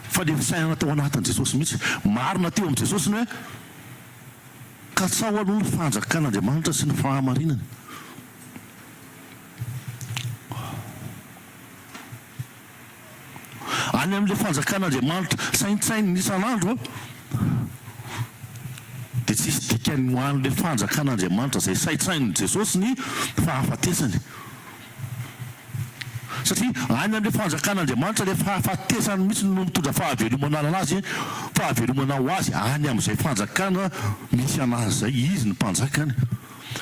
fa le fisainana tao anatin'i Jesosy mihitsy marina teo amin'i Jesosy ny hoe katsao aloha ny fanjakan'Andriamanitra sy ny fahamarinana. Any amin'ilay fanjakan'Andriamanitra saintsainy n'isan'andro dia tsisy dikany ho an'ilay fanjakan'Andriamanitra izay saintsain'i Jesosy ny fahafatesany. Satria any amin'ilay fanjakan'Andriamanitra ilay fahafatesany mihitsy no mitondra fahavelomana anazy, fahavelomana ho azy any amin'izay fanjakana misy anazy izay izy ny mpanjakany.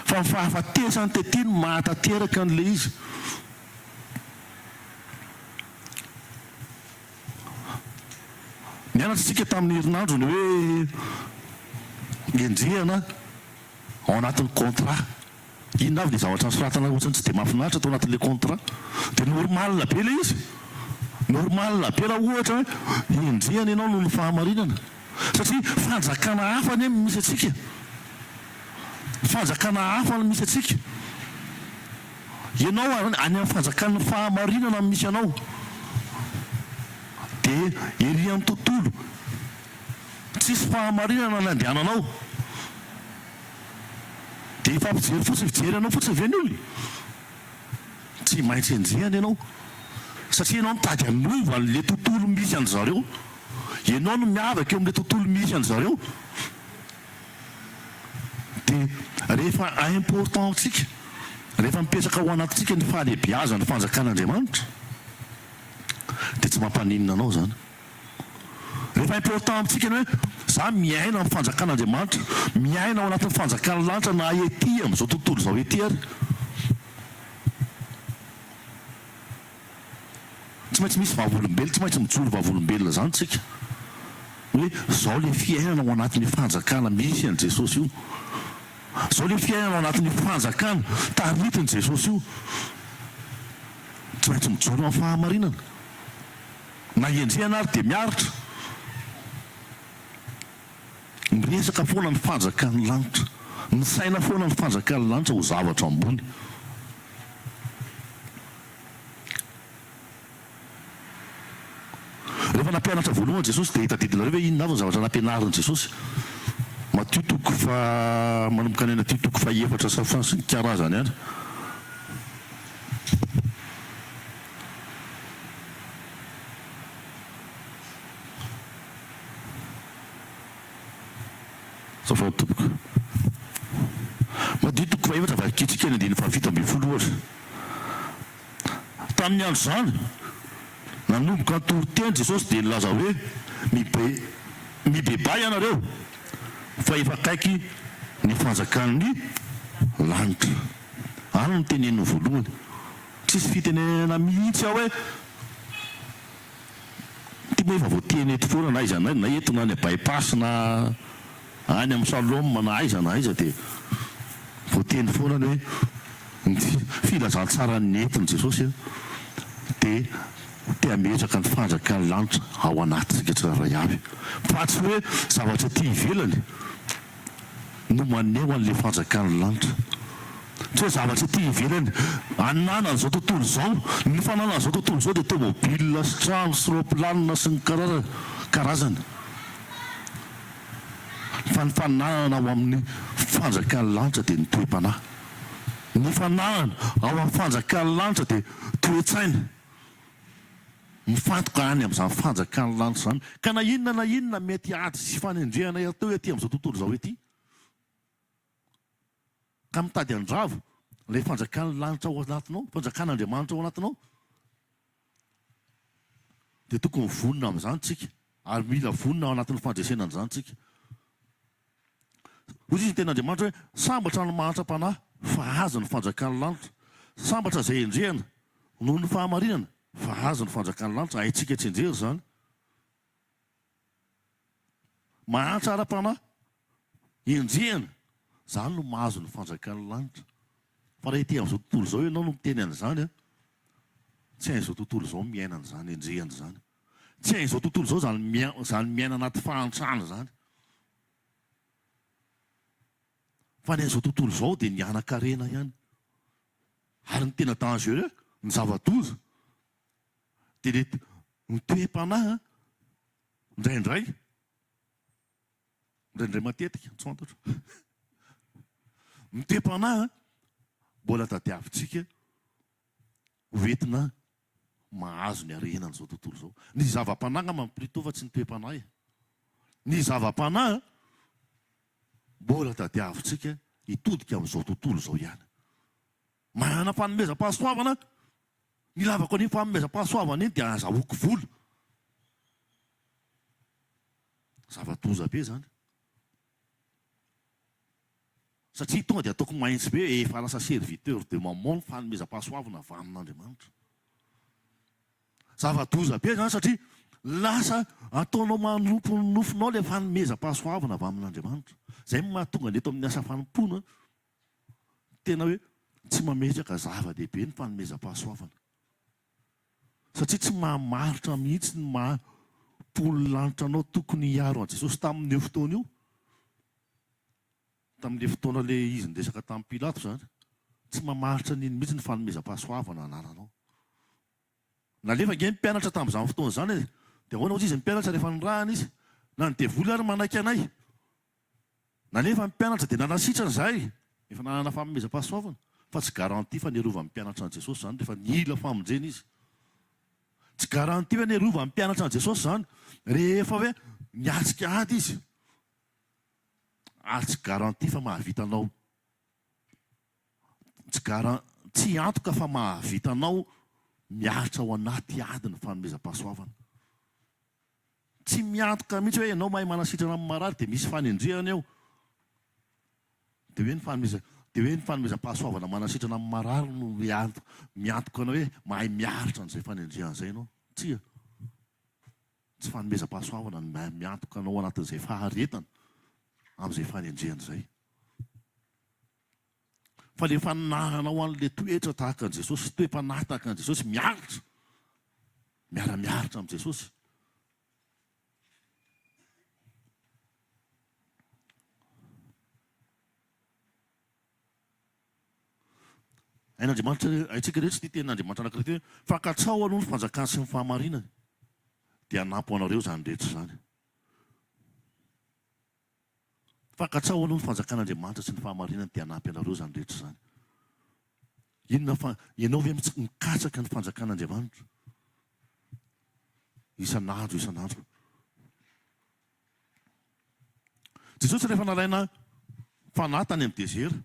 Fa ny fahafatesany tetiny mahatanteraka an'ilay izy. Nianatsika tamin'ny herinandro ny hoe endrehana ao anatin'ny contrat. Inona avy ny zavatra nosoratana ohatrany tsy dia mahafinaritra tao anatin'ilay contrat. Dia normalina be ilay izy. Normalina be raha ohatra hoe endrehana ianao noho ny fahamarinana. Satria fanjakana hafa ny misy atsika. Fanjakana hafa no misy atsika. Ianao any amin'ny fanjakana fahamarinana misy anao. Dia ery amin'ny tontolo tsisy fahamarinana ny andehananao. Dia ifampijery fotsiny fijery anao fotsiny ve ny olona. Tsy maintsy enjehana ianao. Satria ianao mitady hanova an'ilay tontolo misy an'zareo. Ianao no miavaka eo amin'ilay tontolo misy an'zareo. Dia rehefa important antsika, rehefa mipetraka ao anatintsika ny fahalehibeazana ny fanjakan'Andriamanitra, dia tsy mampaninona anao zany. Rehefa important amintsika ny hoe za miaina amin'ny fanjakan'Andriamanitra, miaina ao anatin'ny fanjakan'ny lanitra na ety amin'izao tontolo izao ety ary. Tsy maintsy misy vavolombelona, tsy maintsy mijoro vavolombelona zany tsika. Hoe zao ilay fiainana ao anatin'ny fanjakana misy an'i Jesosy io. Zao ilay fiainana ao anatin'ny fanjakana taritin'i Jesosy io. Tsy maintsy mijoro amin'ny fahamarinana. Na endrehana ary dia miaritra. Miresaka foana ny fanjakan'ny lanitra. Ny saina foana ny fanjakan'ny lanitra ho zavatra ambony. Rehefa nampianatra voalohany Jesosy dia hitadidinareo hoe inona avy ny zavatra nampianarin'i Jesosy. Matio toko manomboka any Matio toko faha-efatra sy ny karazany any. Matio toko faha-efatra vakitsika ny andiny fahafito ambin'ny folo ohatra. Tamin'ny andro zany nanomboka ny toriteny Jesosy dia nilaza hoe mibebay ianareo fa efa akaiky ny fanjakan'ny lanitra. Ano no teneniny voalohany. Tsisy fitenenana mihitsy aho hoe ty moa efa voateny eto foana na aiza na eto na ny bypass na any amin'ny Salom na aiza dia voateny foana ny hoe filazantsara ny entin'i Jesosy dia tia metraka ny fanjakan'ny lanitra ao anatintsika tsirairay avy. Fa tsy hoe zavatra ty ivelany no maneho an'ilay fanjakan'ny lanitra. Tsy hoe zavatra ty ivelany anana an'izao tontolo izao, ny fanana an'izao tontolo izao dia tômôbilina sy trano sy roplanina sy ny karazany. Fa ny fananana ao amin'ny fanjakan'ny lanitra dia ny toe-panahy. Ny fananana ao amin'ny fanjakan'ny lanitra dia toe-tsaina. Mifantoka any amin'izany fanjakan'ny lanitra zany. Ka na inona mety ady sy fanendrehana atao ety amin'izao tontolo izao ety. Ka mitady handravo ilay fanjakan'ny lanitra ao anatinao, fanjakan'Andriamanitra ao anatinao, dia tokony vonona amin'izany tsika. Ary mila vonona ao anatin'ny fandresenana izany tsika. Hoy izy ny ten'Andriamanitra hoe sambatra ny mahantra-panahy fa azo ny fanjakan'ny lanitra. Sambatra izay endrehana noho ny fahamarinana fa azo ny fanjakan'ny lanitra. Haintsika tsy enjery zany. Mahantra ara-panahy endrehana zany no mahazo ny fanjakan'ny lanitra. Fa raha ety amin'izao tontolo izao ianao no miteny an'izany, tsy hain'izao tontolo izao miaina an'izany endrehana zany. Tsy hain'izao tontolo izao zany miaina anaty fahantrana zany. Fa ny an'izao tontolo izao dia ny anan-karena ihany. Ary ny tena dangereux ny zava-doza dia ny toe-panahy indraindray matetika tsy fantatra mitem-panahy mbola tadiavintsika hoentina mahazo ny arenana zao tontolo zao. Ny zava-panahy mamplito fa tsy nitem-panahy. Ny zava-panahy mbola tadiavintsika hitodika amin'izao tontolo zao ihany. Manana fanomezam-pahasoavana, ny lavako an'iny fanomezam-pahasoavana iny dia azahoako vola. Zava-doza be zany. Satria tonga dia ataoko maintsy be efa lasa serviteur de mammon ny fanomezam-pahasoavana avy amin'Andriamanitra. Zava-doza be zany satria lasa ataonao manompo ny nofinao ilay fanomezam-pahasoavana avy amin'Andriamanitra. Zay mahatonga ny eto amin'ny asa fanompona tena hoe tsy mametraka zava-dehibe ny fanomezam-pahasoavana. Satria tsy mahamaritra mihitsy ny maha-polo-lanitra anao tokony hiaro an Jesosy tamin'io fotoana io. Tamin'ilay fotoana ilay izy niresaka tamin'ny Pilato zany, tsy mahamaritra n'iny mihitsy ny fanomezam-pahasoavana anananao. Nalefa nge mpianatra tamin'izany fotoana zany dia ahoana ozy izy mpianatra rehefa nirahana izy na ny devoly ary manaiky anay. Nalefa mpianatra dia nanasitrana zahay efa nanana fanomezam-pahasoavana fa tsy garanti fa nierova mpianatra an Jesosy zany rehefa nila famonjena izy. Tsy garanti fa nierova mpianatra an Jesosy zany rehefa hoe miatsika ady izy. Ary tsy garanti fa mahavitanao. Tsy antoka fa mahavitanao miaritra ao anaty ady ny fanomezam-pahasoavana. Tsy miantoka mihitsy hoe ianao mahay manasitrana amin'ny marary dia misy fanendrehana eo. Dia hoe ny fanomezam-pahasoavana manasitrana amin'ny marary no miantoka anao hoe mahay miaritra an'izay fanendrehana izay ianao. Tsia. Tsy fanomezam-pahasoavana no mahay miantoka anao anatin'izay faharetana amin'izay fanendrehana izay. Fa ilay fanahinao an'ilay toetra tahaka an Jesosy, toe-panahy tahaka an Jesosy, miaritra. Miara-miaritra amin'i Jesosy. Haitsika rehetra ty tenin'Andriamanitra anankiray hoe fankatsao aloha ny fanjakana sy ny fahamarinana dia hanampy anareo zany rehetra zany. Fankatsao aloha ny fanjakan'Andriamanitra sy ny fahamarinana dia hanampy anareo zany rehetra zany. Inona fa ianao ve mikatsaka ny fanjakan'Andriamanitra isan'andro. Jesosy rehefa nalaina fanahy tany amin'ny dezera.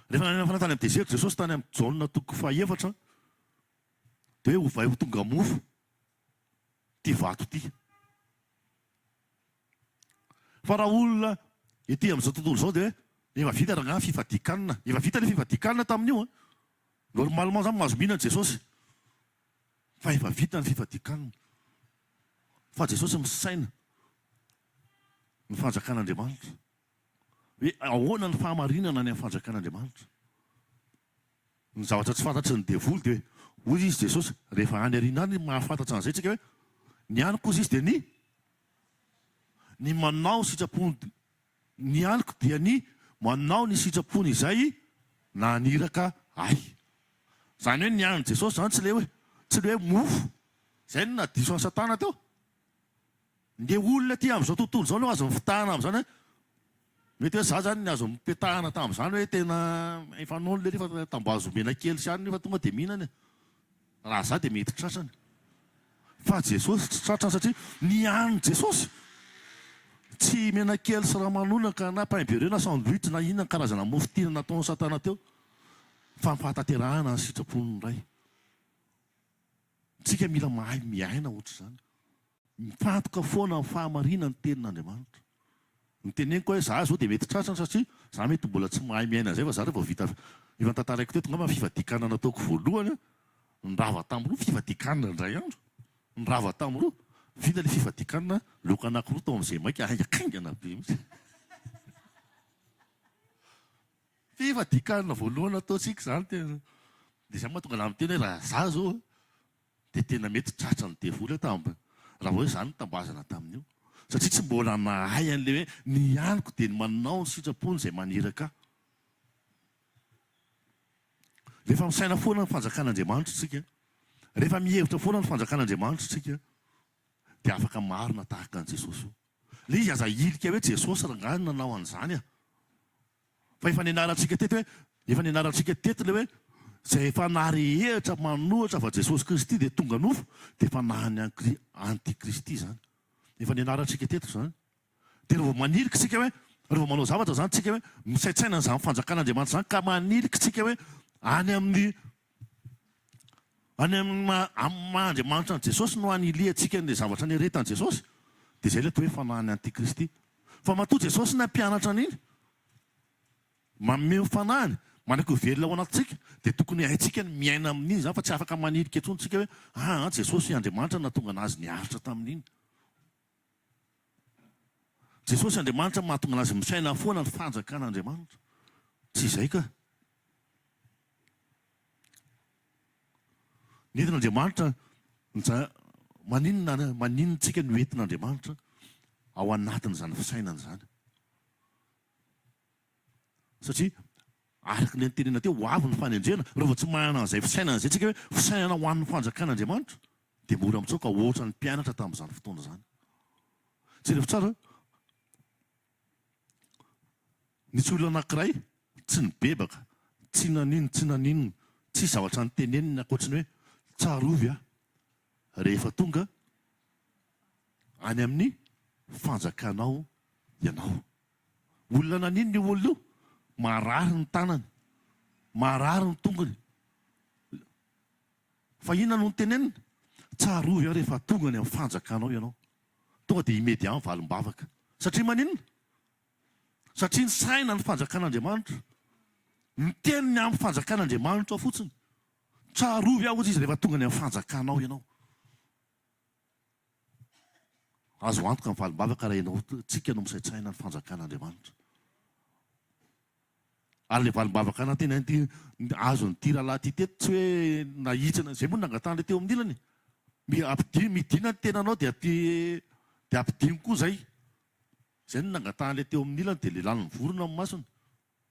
Rehefa nalaina fanahy tany amin'ny dezera, Jesosy tany amin'ny Jaona toko faha-efatra dia hoe ovay ho tonga mofo ty vato ty. Fa raha olona ety amin'izao tontolo izao dia hoe efa vita raha fifadikanina. Efa vita ilay fifadikanina tamin'io. Normalement zany mahazo mihinana Jesosy. Fa efa vita ny fifadikanina. Fa Jesosy misaina ny fanjakan'Andriamanitra. Hoe ahoana ny fahamarinana ny amin'ny fanjakan'Andriamanitra. Ny zavatra tsy fantatry ny devoly dia hoy izy Jesosy rehefa any ariana any mahafantatra an'izay tsika hoe ny aniko izy dia ny manao sitrapony. Ny aniko dia ny manao ny sitrapony izay naniraka ahy. Zany hoe ny an'ny Jesosy zany tsy le hoe mofo. Izay no nadiso any Satana teo. Nge olona ty amin'izao tontolo izao no azo mifitahana amin'izany. Mety hoe za zany ny azo mipetahana tamin'izany hoe tena efa nao le rehefa tambazo mena kely sy any nefa tonga dia mihinana. Raha za dia mety tratrany. Fa Jesosy tsy tratrany satria ny an'ny Jesosy tsy mena kely sy ramanonaka na pain-béréau na sandwich na inona karazana mofo tiana nataon'ny Satana teo. Fa fahatanterahana ny sitrapon'ny ray. Tsika mila mahay miaina ohatr'izany. Mifantoka foana amin'ny fahamarinana ny tenin'Andriamanitra. Ny teneniko hoe za zao dia mety tratrany satria za mety mbola tsy mahay miaina izay fa za rehefa vita efa tantaraiko teto ngamba fifadikanana nataoko voalohany nirava tamin'roa fifadikanana indray andro. Nirava tamin'roa vita ilay fifadikanana loka anankiroa tao amin'izay maika haingakaingana be mihitsy. Fifadikanana voalohany ataontsika zany tena. Dia izay mahatonga ana miteny hoe raha za zao dia tena mety tratrany devoly raha hoe zany tambazana tamin'io. Satria tsy mbola nahay an'ilay hoe ny aniko dia manao ny sitrapony izay maniraka. Rehefa misaina foana ny fanjakan'Andriamanitra tsika, rehefa mihevitra foana ny fanjakan'Andriamanitra tsika, dia afaka marina tahaka an' Jesosy io. Le izy aza ilika hoe Jesosy rangany nanao an'izany a. Fa efa nianarantsika teto hoe efa nianarantsika teto le hoe izay efa narehitra manohitra fa Jesosy Kristy dia tonga nofo dia efa nahany antikristy zany. Efa nianarantsika teto zany. Dia rehefa manilika tsika hoe rehefa manao zavatra zany tsika hoe misaitsaina n'izany fanjakan'Andriamanitra zany ka manilika tsika hoe any amin'ny maha-Andriamanitra an' Jesosy no aniliantsika n'ilay zavatra niretan' Jesosy dia izay ilay atao hoe fanahany antikristy. Fa matoa Jesosy na mpianatra an'iny manome fanahany manako velona ao anatintsika dia tokony haintsika ny miaina amin'iny zany fa tsy afaka manilika intsony tsika hoe Jesosy Andriamanitra nahatonga anazy niaritra tamin'iny. Jesosy Andriamanitra mahatonga anazy misaina foana ny fanjakan'Andriamanitra. Tsy izay ka. Ny entin'Andriamanitra maninontsika ny entin'Andriamanitra ao anatin'izany fisainana zany. Satria araka ny tenena teo ho avy ny fanendrena rehefa tsy manana an'izay fisainana izay tsika hoe fisainana ho an'ny fanjakan'Andriamanitra dia mora mitsoaka ohatra ny mpianatra tamin'izany fotoana zany. Tsy rehefa tsara nisy olona anankiray tsy nibebaka, tsy naninona, tsy zavatra nytenenina ankoatrany hoe tsarovy rehefa tonga any amin'ny fanjakanao ianao. Olona naninona io olona io? Marary ny tanany, marary ny tongony. Fa inona no nytenenina? Tsarovy rehefa tonga any amin'ny fanjakanao ianao. Tonga dia imediat mivalim-bavaka. Satria maninona? Satria ny saina ny fanjakan'Andriamanitra. Ny teniny amin'ny fanjakan'Andriamanitra fotsiny. Tsarovy aho izy rehefa tonga any amin'ny fanjakanao ianao. Azo antoka ny valim-bavaka raha ianao tsika no misaitsaina ny fanjakan'Andriamanitra. Ary ilay valim-bavaka natena azo ny tira lahy ty teto tsy hoe nahitsana izay moa nangatany teo amin'ny ilany. Midina ny tenanao dia ampidiny koa zay. Izay no nangatany le teo amin'ny ilany dia le lany vorona amin'ny masony.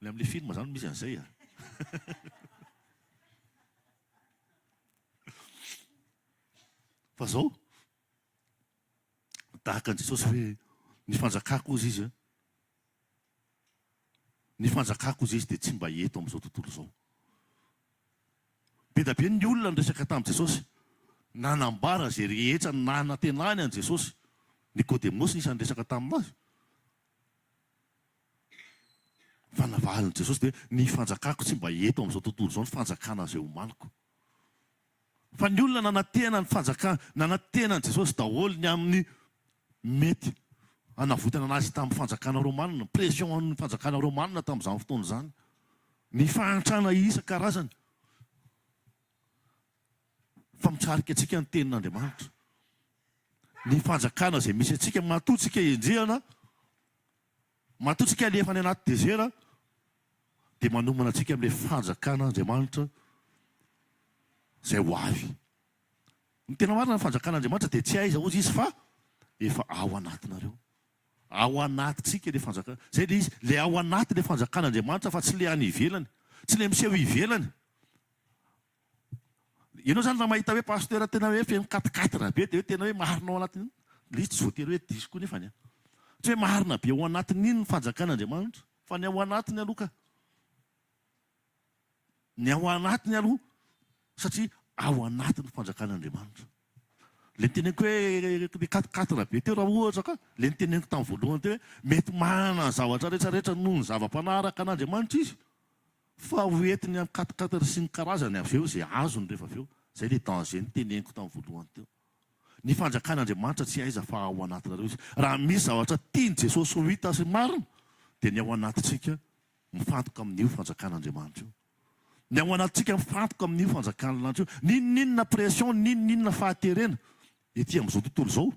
Le amin'ilay filma zany misy an'izay a. Fa zao tahaka an' Jesosy hoe ny fanjakako izy izy ny fanjakako izy dia tsy mba eto amin'izao tontolo izao. Be da be ny olona niresaka tamin'i Jesosy nanambara izay rehetra nanantenany an' Jesosy. Nikodemosy nisy niresaka taminazy. Fa navalin'i Jesosy dia ny fanjakako tsy mba eto amin'izao tontolo izao ny fanjakana izay omaniko. Fa ny olona nanantena ny fanjakana, nanantena an' Jesosy daholo ny amin'ny mety hanavotana anazy tamin'ny fanjakana romanina, pression amin'ny fanjakana romanina tamin'izany fotoana izany. Ny fahantrana isan-karazany. Fa mitsarika antsika ny tenin'Andriamanitra. Ny fanjakana izay misy antsika matoantsika enjehana, matoantsika alefa any anaty dezera, dia manomana antsika amin'ilay fanjakan'Andriamanitra izay ho avy. Ny tena marina ny fanjakan'Andriamanitra dia tsy aiza ozy izy fa efa ao anatinareo. Ao anatintsika ilay fanjakana. Izay ilay izy, ilay ao anaty ilay fanjakan'Andriamanitra fa tsy ilay any ivelany, tsy ilay miseho ivelany. Ianao zany raha mahita hoe pasteur tena hoe feno katikatina be dia hoe tena hoe marina ao anatiny. Ilay izy tsy voatery hoe diso koa nefany. Tsy hoe marina be ao anatin'iny ny fanjakan'Andriamanitra, fa ny ao anatiny aloha ka. Ny ao anatiny aloha, satria ao anatin'ny fanjakan'Andriamanitra. Le niteneniko hoe katikatina be teo raha ohatra ka, le niteneniko tamin'ny voalohany teo hoe mety manana ny zavatra rehetrarehetra noho ny zava-panaraka an'Andriamanitra izy. Fa hoentiny amin'ny katikatina sy ny karazany avy eo izay azony rehefa avy eo. Izay ilay danger niteneniko tamin'ny voalohany teo. Ny fanjakan'Andriamanitra tsy aiza fa ao anatinareo izy. Raha misy zavatra tiany Jesosy ho hita sy marina, dia ny ao anatintsika mifantoka amin'io fanjakan'Andriamanitra io. Ny ao anatintsika mifantoka amin'io fanjakan'Andriamanitra io. Ninona pression, ninona fahaterena ety amin'izao tontolo izao,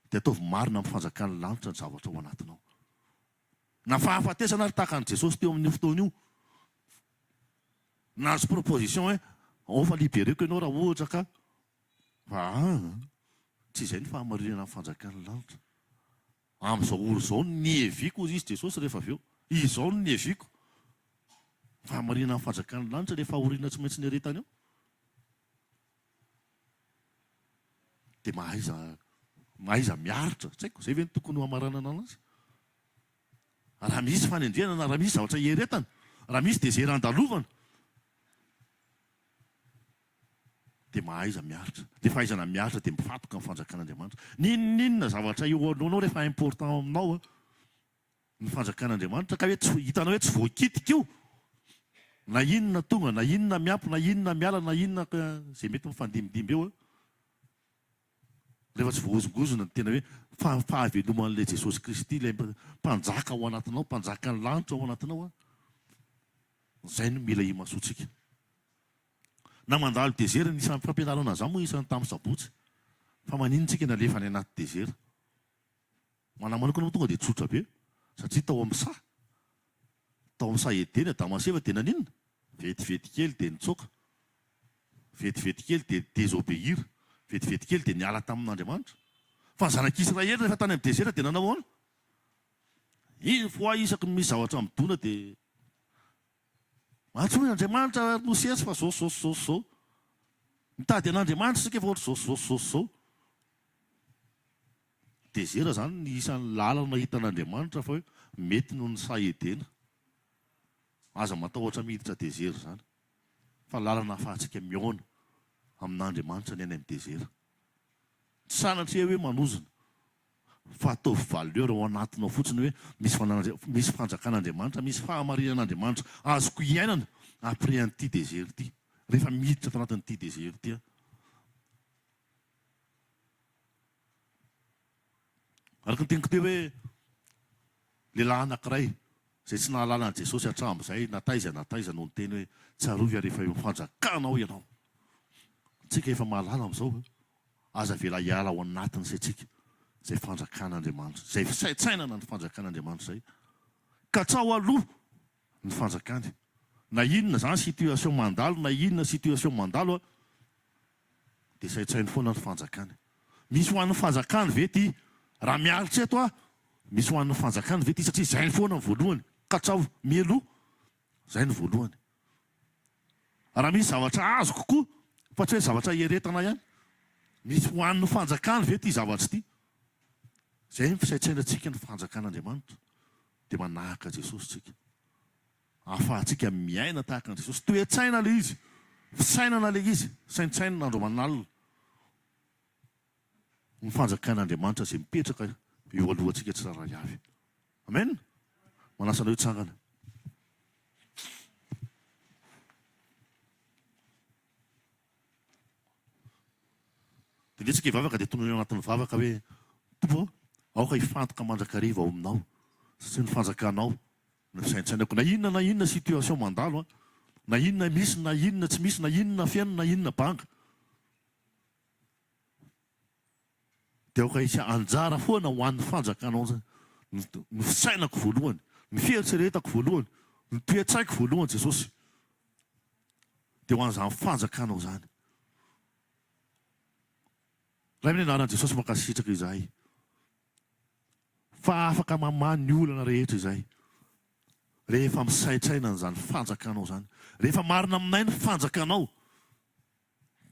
dia ataovy marina amin'ny fanjakan'Andriamanitra ny zavatra ao anatinao. Na fahafatesana ary tahaka an'i Jesosy teo amin'ny fotoana io. Nahazo proposition hoe ao fa libereko ianao raha ohatra ka. Fa tsy izay ny fahamarinana amin'ny fanjakan'Andriamanitra. Amin'izao olo izao ny eviko izy Jesosy rehefa avy eo. Izao ny eviko. Fahamarinana amin'ny fanjakan'Andriamanitra rehefa oriana tsy maintsy ny aretany eo. dia mahaiza miaritra tsy haiko zay ve ny tokony hamaranana anazy raha misy fanendrenana raha misy zavatra hieretana raha misy désir andalovana dia mahaiza miaritra dia fahaizana miaritra dia mifatoka amin'ny fanjakan'Andriamanitra ninninona zavatra eo alohanao rehefa important aminao ny fanjakan'Andriamanitra ka hoe hitanao hoe tsy voakitika io na inona tonga na inona miampy na inona miala na inona zay mety mifandimidimby eo rehefa tsy voazongozona ny tena hoe fahaveloman'ilay Jesosy Kristy ilay mpanjaka ao anatinao mpanjaka ny lanitra ao anatinao zay no mila imasoantsika na mandalo désert nisan'ny fampianarana zao moa isan'ny tamin'ny sabotsy fa maninontsika na lefa ny anaty désert manamanokana tonga dia tsotra be satria tao amin'ny sa edena Damaseva dia naninona vetivety kely dia nitsoaka vetivety kely dia désobéir vetivety kely dia niala tamin'Andriamanitra fa ny zanak'Israely rehefa tany amin'ny désert dia nanao ahoana iny fois isaky misy zavatra midona dia antsoina Andriamanitra nosesy fa zao mitady an'Andriamanitra sika efa ohatra zao désert zany ny isan'ny lalana hitan'Andriamanitra fa hoe mety noho ny sa edena aza matahotra miditra désert zany fa lalana ahafahantsika miaona amin'Andriamanitra ny any amin'ny désert tsy sanatria hoe manozona fa ataovy valeur ao anatinao fotsiny hoe misy fanjakan'Andriamanitra misy fahamarinan'Andriamanitra azoko iainana après an'ity désert ity rehefa miditra ato anatin'ity désert ity araka ny teniko teo hoe lehilahy anankiray zay tsy nahalala an' Jesosy hatram'izay nataiza noho ny teny hoe tsarovy rehefa mifanjakanao ianao tsika efa mahalala amin'izao aza vela hiala ao anatiny satsika zay fanjakan'Andriamanitra zay fisaitsainana ny fanjakan'Andriamanitra zay ka tsao aloha ny fanjakany na inona zany situation mandalo na inona situation mandalo dia saitsainy foana ny fanjakany misy ho an'ny fanjakany ve ty raha miaritra eto misy ho an'ny fanjakany ve ty satria zay ny foana ny voalohany ka tsao mialoha zay ny voalohany raha misy zavatra azo kokoa fa tsy hoe zavatra hieretana ihany misy ho an'ny fanjakany ve ty zavatra ty zay ny fisaitsainantsika ny fanjakan'Andriamanitra dia manahaka Jesosy tsika ahafahantsika miaina tahaka an' Jesosy toe-tsaina le izy fisainana le izy saintsainana andro manalina ny fanjakan'Andriamanitra zay mipetraka eo alohantsika tsiraray avy amen manasanao hitsangana dia letsika hivavaka dia tonona eo anatin'ny vavaka hoe tompo aoka hifantoka mandrakariva ao aminao satria ny fanjakanao ny fisaintsainako na inona situation mandalo na inona misy na inona tsy misy na inona fiaina na inona banga dia aoka isy anjara foana ho an'ny fanjakanao zany ny fisainako voalohany ny fieritseretako voalohany ny toe-tsaiko voalohany Jesosy dia ho an'izany fanjakanao zany raha amin'ny anaran'i Jesosy mankasitraka izahay fa afaka mamany ny olana rehetra izahay rehefa misaitsaina n'izany fanjakanao zany rehefa marina aminay ny fanjakanao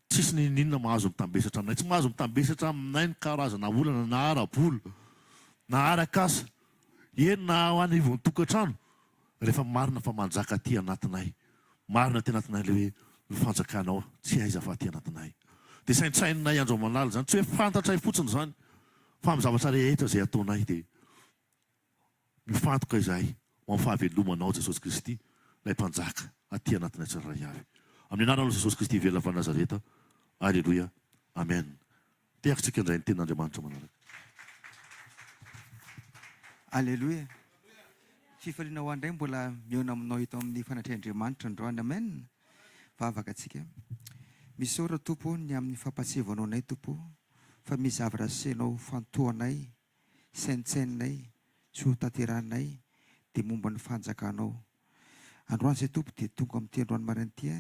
tsisy ninona mahazo mitambesatra aminay tsy mahazo mitambesatra aminay ny karazana olana na ara-bola na arakasa eny na ho anivon'ny tokantrano rehefa marina fa manjaka aty anatinay marina ty anatinay le hoe ny fanjakanao tsy aiza fa aty anatinay dia saintsainanay andro manala zany tsy hoe fantatray fotsiny zany fa amin'ny zavatra rehetra zay ataonay dia mifantoka izahay ho amin'ny fahavelomanao Jesosy Kristy ilay mpanjaka aty anatinay tsiraray avy amin'ny anaranao Jesosy Kristy ivelona avy Nazareta alleloia amen teakintsika indray ny tenin'Andriamanitra manaraka alleloia fifaliana ho andray mbola miona aminao eto amin'ny fanatrehan'Andriamanitra androany amen vavaka atsika misaora tompo ny amin'ny fampatsivanao anay tompo fa misy zavatra senao fantoanay saintsainay sy ho tanteranay dia momba ny fanjakanao androany izay tompo dia tonga amin'ity androany marina ity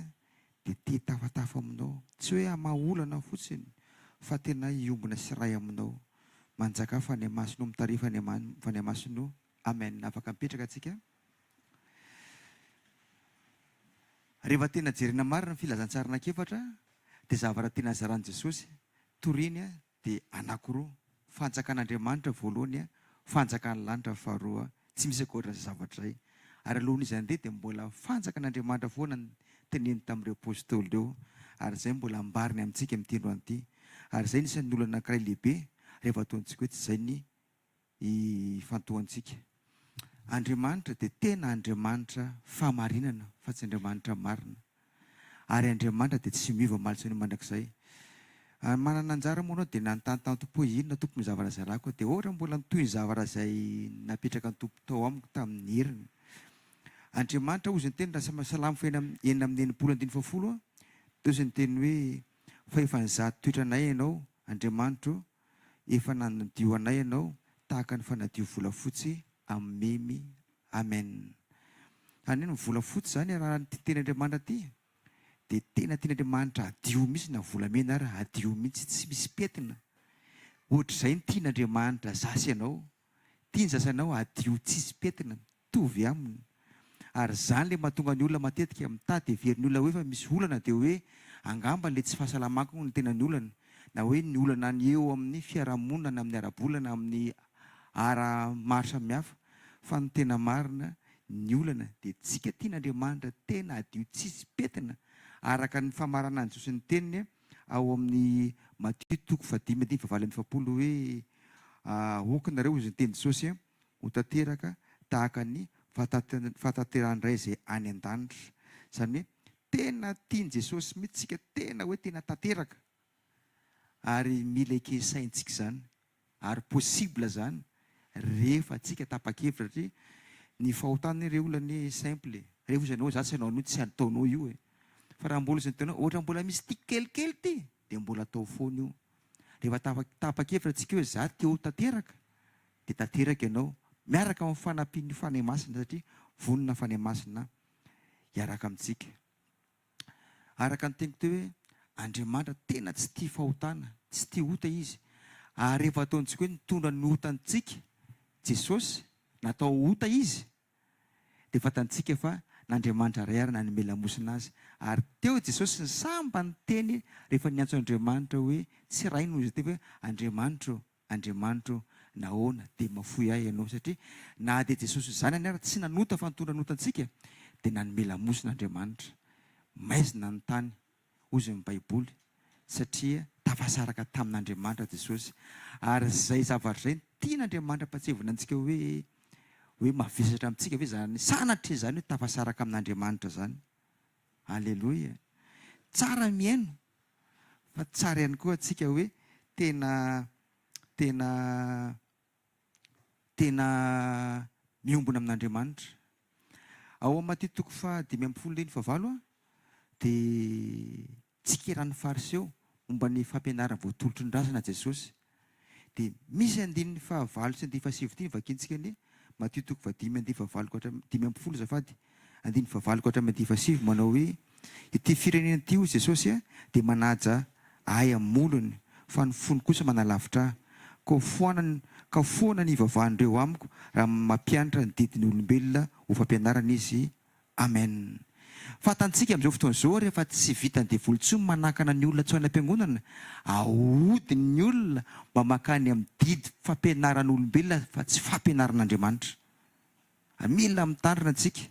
dia tia tafatafa aminao tsy hoe amaolana fotsiny fa tena iombona sy ray aminao manjaka fa ny masino mitary fa ny masino amen afaka mipetraka atsika rehefa tena jerena marina ny filazantsarana kefatra dia zavatra tena zaran'i Jesosy toriny dia anankiroa, fanjakan'Andriamanitra voalohany a, fanjakan'ny lanitra faharoa, tsy misy akoatra zavatra zay. Ary alohan'izy andeha dia mbola fanjakan'Andriamanitra foana teneny tamin'ireo apôstôly ireo, ary zay mbola ambariny amintsika amin'ity androany ity. Ary zay nisan'ny olona anankiray lehibe rehefa ataontsika hoe tsy zay ny fantohantsika. Andriamanitra dia tena Andriamanitra famarinana fa tsy Andriamanitra marina. Ary Andriamanitra dia tsy miova malitsa ny mandrakizay. Manana anjara moa anao dia nanontany tompo hoe inona tompo ny zavatra zarako, dia ohatra mbola nitoy ny zavatra izay napetraka ny tompo tao amiko tamin'ny heriny. Andriamanitra ozy ny teny raha Salamo 4:4 dia ozy ny teny hoe fa efa nizaha toetra anay ianao Andriamanitra, efa nanadio anay ianao tahaka ny fanadio volafotsy amin'ny memy. Amen. Any ny volafotsy zany raha ny teny Andriamanitra ty dia tena tian'Andriamanitra adio mihitsy na volamena ary adio mihitsy tsy misy petina. Ohatr'izay ny tian'Andriamanitra zasy ianao, tiany zasanao adio tsisy petina, mitovy aminy. Ary zany le mahatonga ny olona matetika mitady heverin'ny olona hoe fa misy olana dia hoe angamba le tsy fahasalamako ny tenany olana, na hoe ny olana ny eo amin'ny fiarahamonina na amin'ny ara-bolana amin'ny ara maro samihafa. Fa ny tena marina ny olana dia tsika tian'Andriamanitra tena adio tsisy petina, araka ny famarana ny Jesosy ny teniny ao amin'ny Matthieu 5:20 hoe okinareo izy ny teny Jesosy ho tanteraka tahaka ny fatateran-dray izay any an-danitra. Izany hoe tena tiany Jesosy mihitsy tsika, tena hoe tena tanteraka. Ary mila ekensaintsika zany, ary possible zany rehefa tsika tapa-kevitra satria ny fahotana ireo olona simple. Rehefa izy anao zatsy anao tsy ataonao io e. Fa raha mbola izy ny ohatra mbola misy tia kelikely ty dia mbola atao foana io. Rehefa tapa-kevitra tsika hoe za te ho tanteraka dia tanteraka ianao miaraka amin'ny fanampian'ny fanahy masina, satria vonona fanahy masina hiaraka amintsika. Araka ny teniko teo hoe Andriamanitra tena tsy tia fahotana, tsy tia hota izy. Ary rehefa ataontsika hoe nitondra ny hotantsika Jesosy, natao hota izy, dia fantantsika fa n'Andriamanitra ray ary na nomely lamosina azy. Ary teo Jesosy ny samba ny teny rehefa niantso Andriamanitra hoe tsy ray noho izy teo hoe Andriamanitra, Andriamanitra nahoana dia mafoy ahy ianao. Satria na dia Jesosy izany any ary tsy nanota fa nitondra ny hotantsika dia nanome lamosina Andriamanitra. Maizina ny tany ozy ny Baiboly satria tafasaraka tamin'Andriamanitra Jesosy. Ary zay zavatra zay tian'Andriamanitra patsevina antsika hoe mavesatra amintsika ve zany sanatra izany hoe tafasaraka amin'Andriamanitra zany. Alleloia. Tsara miaino fa tsara ihany koa antsika hoe tena miombona amin'Andriamanitra. Ao amin'ny Matthieu 5:19 dia tsikeran'ny fariseo momba ny fampianarana voatolotry ny razana Jesosy. Dia misy 5:9 sy 7 vakiantsika ny Matthieu 5:19 manao hoe ity firenena ity ho Jesosy dia manaja ahy amin'ny molony fa ny fony kosa manalavitra ahy. Ka foana ny ivavahan'ireo amiko raha mampianatra ny didin'ny olombelona ho fampianarana izy. Amen. Fantantsika amin'izao fotoana izao rehefa tsy vita ny devoly tsy manakana ny olona tsy any am-piangonana, ahodiny ny olona mba makany amin'ny didy fampianaran'olombelona fa tsy fampianaran'Andriamanitra. Mila mitandrina antsika.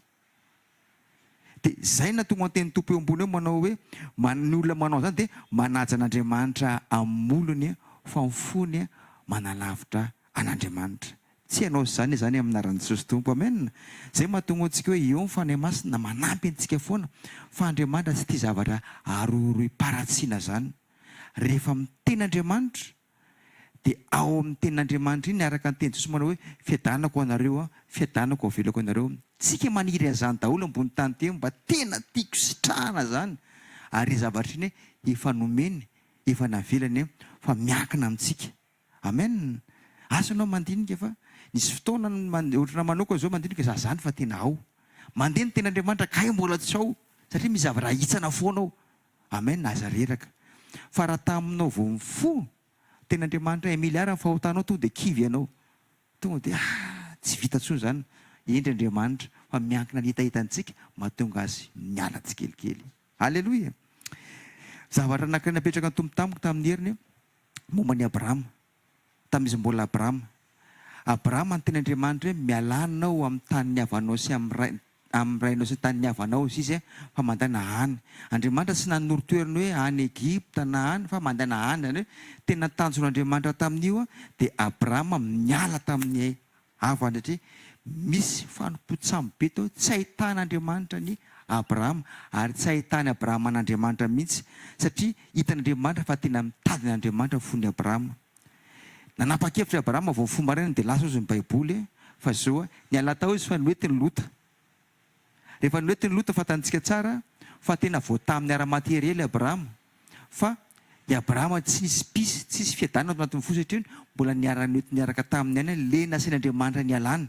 Dia zay natonga ny teny tompo eo ambony eo manao hoe ny olona manao zany dia manaja an'Andriamanitra amin'ny molony fa ny fony manalavitra an'Andriamanitra. Tsy hanao zany amin'ny anaran'i Jesosy tompo. Amen. Zay mahatonga antsika hoe eo ny fanahy masina manampy antsika foana fa Andriamanitra tsy tia zavatra arohoroy-paratsiana zany. Rehefa miteny Andriamanitra dia ao amin'ny tenin'Andriamanitra iny araka ny teny Jesosy manao hoe fiadanako anareo, fiadanako avelako anareo. Tsika maniry azany daholo ambony tany teo mba tena tiako sitrahana zany. Ary zavatra iny efa nomeny, efa navelany fa miankina amintsika. Amen. Asanao mandinika fa nisy fotoana ohatrana manokana zao mandinika za zany fa tena ao. Mandeha ny ten'Andriamanitra kay mbola tsy ao satria misy zavatra hitsana foana ao. Amen. Aza reraka. Fa raha taminao vao mifo ten'Andriamanitra mila ary ny fahotanao tonga dia kivy ianao. Tonga dia tsy vita intsony zany. Endry Andriamanitra fa miankina ny hitahitantsika mahatonga azy miala tsikelikely. Alleloia. Zavatra anankiray napetraka ny tompo tamiko tamin'ny heriny momba ny Abrahama tamin'izy mbola Abrahama ny ten'Andriamanitra hoe mialanao amin'ny tany niavanao sy amin'ny rainao sy tany niavanao izy fa mandana hany. Andriamanitra tsy nanoro-toerany hoe any Egypta na hany fa mandana hany, zany hoe tena tanjon'Andriamanitra tamin'io dia Abrahama miala tamin'ny havany satria misy fanompotsamy be tao, tsy ahitan'Andriamanitra ny Abrahama ary tsy ahitany Abrahama an'Andriamanitra mihitsy satria hitan'Andriamanitra fa tena mitadin'Andriamanitra fon'ny Abrahama. Nanapa-kevitra Abrahama vao fomba reny dia lasa ozy ny Baiboly fa zao niala tao izy fa noety ny Lota. Rehefa noety ny Lota fatantsika tsara fa tena voatamin'ny ara-materiely Abrahama fa i Abrahama tsy nisy pisy, tsy nisy fiadanana ao anatin'ny fo satria mbola niara-noety niaraka taminy any lena asian'Andriamanitra nialana.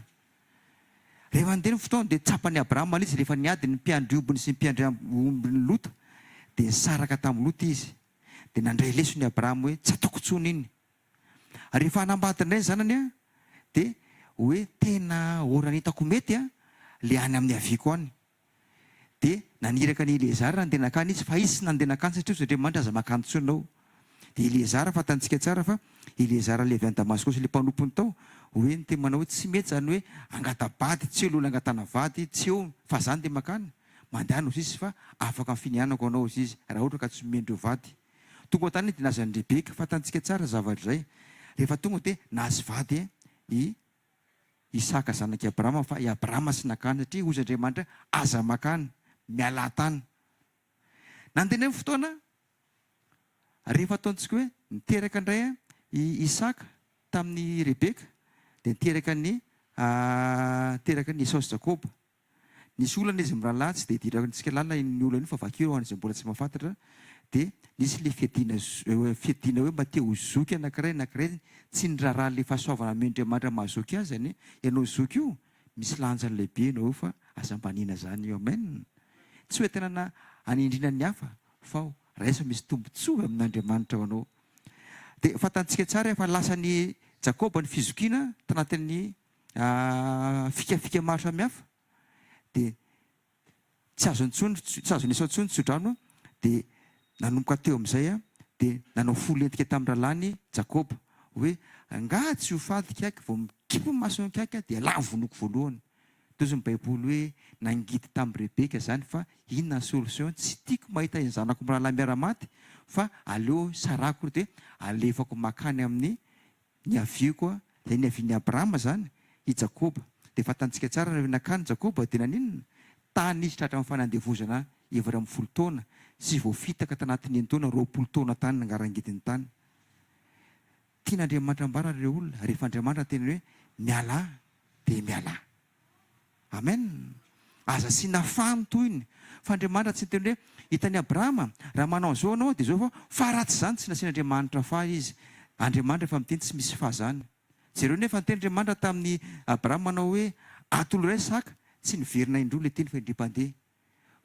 Rehefa andeha ny fotoana dia tsapany Abrahama izy rehefa niady ny mpiandry-ombiny sy ny mpiandry-ombiny Lota dia nisaraka tamin'ny Lota izy dia nandray leso ny Abrahama hoe tsy ataoko intsony iny. Rehefa hanambadiny zanany dia hoe tena orany hitako mety le any amin'ny haviako any. Dia naniraka ny Eleazara nandeha nakany izy fa izy sy nandeha nakany satria Andriamanitra aza makany tsonao. Dia Eleazara fatantsika tsara fa Eleazara le avy any Damaskosy le mpanompony tao hoe ny manao hoe tsy mety zany hoe angatabady tsy eo lohana angatana vady tsy eo fa zany dia makany mandehana ozy izy fa afaka amin'ny finianako anao ozy izy raha ohatra ka tsy mendreo vady. Tonga tany dia nazy ny Rebeka fatantsika tsara zavatra izay. Rehefa tonga dia nahazo vady i Isaka zanaky Abrahama fa i Abrahama sy nakany satria ozy Andriamanitra aza makany miala tany. Nandeha ny fotoana rehefa ataontsika hoe niteraka indray i Isaka tamin'ny Rebeka dia niteraka ny Esau sy Jakoba. Nisy olana izy mirahalahy tsy dia hidirantsika lalina ny olana io fa vakio ho an'izay mbola tsy mahafantatra dia nisy le fiadiana hoe Mateo zoky anankiray tsy ny raharaha le fahasoavana amin'Andriamanitra mahazoky azy zany ianao zoky io misy lanjany lehibe ianao fa asam-banina zany io. Amen. Tsy hoe tena hanindrina ny hafa fa raisa misy tombontsoa amin'Andriamanitra ao anao. Dia fatantsika tsara fa lasan'ny Jakoba ny fizokiana tanatin'ny fikafika maro samihafa dia tsy azony Esau intsony tsodrano dia nanomboka teo amin'izay dia nanao folo-entika tamin'ny rahalahy Jakoba hoe nga tsy ho fadika aiky vao mikipo ny masony kaiky dia alà vonoko voalohany. Toy ny Baiboly hoe nangidy tamin'ny Rebeka zany fa inona ny solution, tsy tiako mahita ny zanako mirahalahy miara-maty fa aleo sarako dia alefako makany amin'ny ny haviako ilay ny havian'ny Abrahama zany i Jakoba. Dia fatantsika tsara rehefa nakany Jakoba dia naninona tany izy tratra amin'ny fanandevozana evatra amin'ny 10 taona sy vao fitaka tanatin'ny 9 taona 20 taona tany nangarangidiny tany. Tian'Andriamanitra ambara ireo olona rehefa Andriamanitra tena hoe miala dia miala. Amen. Aza sy nafahany toyny fa Andriamanitra tsy teny hoe hitany Abrahama raha manao an'izao anao dia zao fa ratsy zany tsy nasian'Andriamanitra fa izy. Andriamanitra efa miteny tsy misy fa zany. Jereo nefa niteny Andriamanitra tamin'ny Abrahama manao hoe atolo iray saka tsy niverina indroa le teny fa indrim-pandeha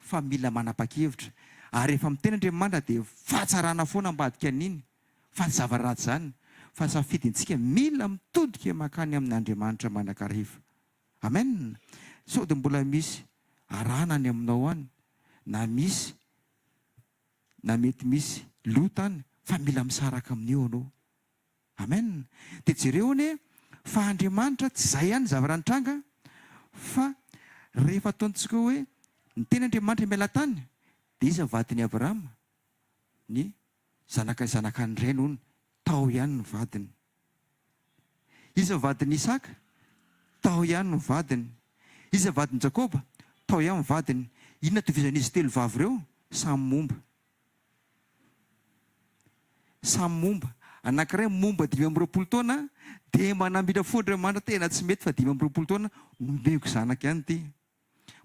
fa mila manapa-kevitra. Ary rehefa miteny Andriamanitra dia fahatsarana foana ambadika an'iny fa tsy zava-ratsy zany fa safidintsika mila mitodika makany amin'Andriamanitra manakariva. Amen. So dia mbola misy arana any aminao any na mety misy lota any fa mila misaraka amin'io anao. Amen. Dia jereo anie fa Andriamanitra tsy izay ihany zava-ranitranga fa rehefa ataontsika hoe ny teny Andriamanitra miala tany dia izy vadiny Abrahama ny zanakany iray nohony tao ihany ny vadiny. Izy vadiny Isaka tao ihany ny vadiny. Izy vadiny Jakoba tao ihany ny vadiny. Inona tovizan'izy telo vavy ireo? Samy momba. Anankiray momba 520 taona dia manambitra fondra Andriamanitra tena tsy mety fa 520 taona nomeko zanaka ihany ty.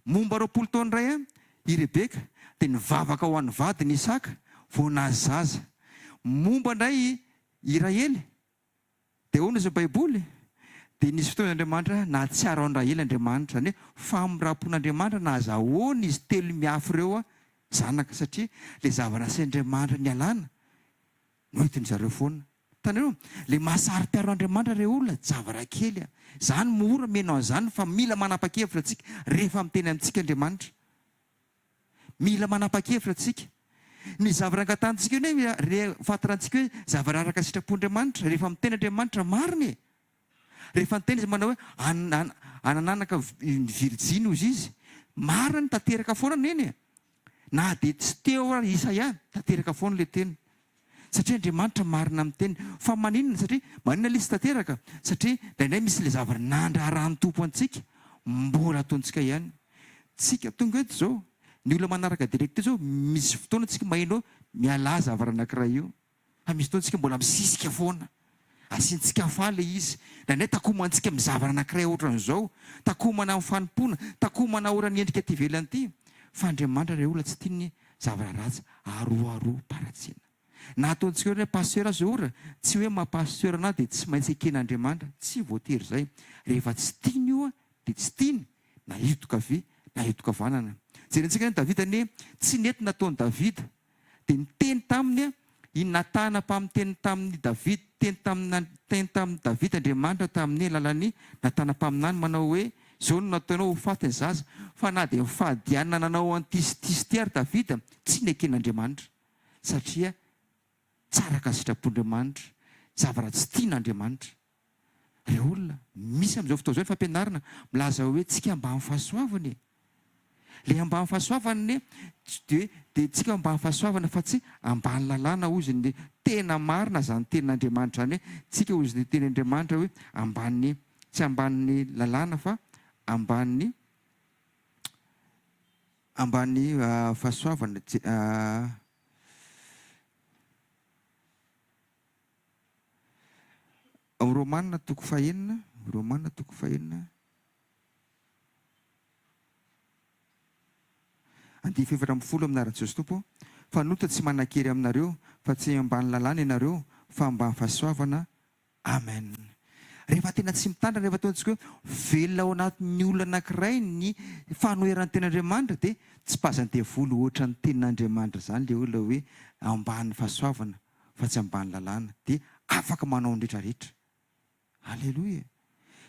Momba 20 taona iray i Rebeka dia nivavaka ho an'ny vadiny Isaka vao nahazo zaza. Momba indray i Rahely dia hono izy Baiboly dia nisy fotoan'Andriamanitra nahatsiaro an'i Rahely Andriamanitra zany hoe famirapon'Andriamanitra nahazahoana izy telo miafy ireo zanaka satria ilay zava-nasian'Andriamanitra nialana nohitiny zareo foana. Tanareo le mahasarym-piaron'Andriamanitra ireo olona zavara kely zany mora menao an'izany fa mila manapa-kevitra antsika rehefa miteny amintsika Andriamanitra. Mila manapa-kevitra antsika ny zavarangatantsika hoe fatarantsika hoe zavararaka sitrapon'Andriamanitra rehefa miteny Andriamanitra mariny. Rehefa miteny izy manao hoe anananaka Virjiny ozy izy, marina ny tanteraka foana neny. Na dia tsy teo Isaia, tanteraka foana ilay teny. Satria Andriamanitra marina amin'ny teny. Fa maninona? Satria maninona ilay izy tanteraka? Satria indraindray misy ilay zavatra nandrarahany tompo antsika, mbola ataontsika ihany. Tsika tonga eto izao, ny olona manaraka direkta izao, misy fotoana tsika mahainao miala zavatra anankiray io. Fa misy fotoana tsika mbola misisika foana. Asiantsika faly izy. Indraindray takomantsika amin'ny zavatra anankiray ohatran'izao, takomana amin'ny fanimpona, takomana ora ny endrika ty ivelany ity. Fa Andriamanitra ilay olona tsy tiany zavatra ratsy aroaroa paratsiana. Na ataontsika hoe pasteur azy ora, tsy hoe maha-pasteur anahy dia tsy maintsy eken'Andriamanitra. Tsy voatery izay. Rehefa tsy tiany io dia tsy tiany. Na hitoka avy, na hitoka vanana. Jerentsika ny Davida ny tsy nety nataon'i Davida. Dia niteny taminy inona tanam-pamiteny tamin'ny Davida, teny tamin'ny Davida Andriamanitra tamin'ny alalan'ny natanam-paminany manao hoe izao no nataonao ho faty ny zaza. Fa na dia fahadianana nanao antisy ary Davida, tsy neken'Andriamanitra. Satria tsaraka ny sitrapon'Andriamanitra, zavatra tsy tian'Andriamanitra. Ireo olona misy amin'izao fotoana izao ny fampianarana milaza hoe tsika mba amin'ny fahasoavana. Ilay mba amin'ny fahasoavana dia tsika mba amin'ny fahasoavana fa tsy ambany lalàna ozy ny tena marina zany tenin'Andriamanitra zany hoe tsika ozy ny tenin'Andriamanitra hoe ambany, tsy ambany lalàna fa ambany fahasoavana. Romanina toko fahenina, Romanina toko fahenina. Andihy fefatra amby folo amin'ny anaran'i Jesosy Tompo. Fanota tsy manan-kery aminareo, fa tsy ambany lalàna ianareo, fa ambany fahasoavana. Amen. Rehefa tena tsy mitandra, rehefa ataontsika hoe velona ao anatin'ny olona anankiray ny fanoheran'ny ten'Andriamanitra dia tsy pazan-devoly ohatra ny tenin'Andriamanitra izany ilay olona hoe ambany fahasoavana fa tsy ambany lalàna, dia afaka manao ny rehetrarehetra. Halleloia.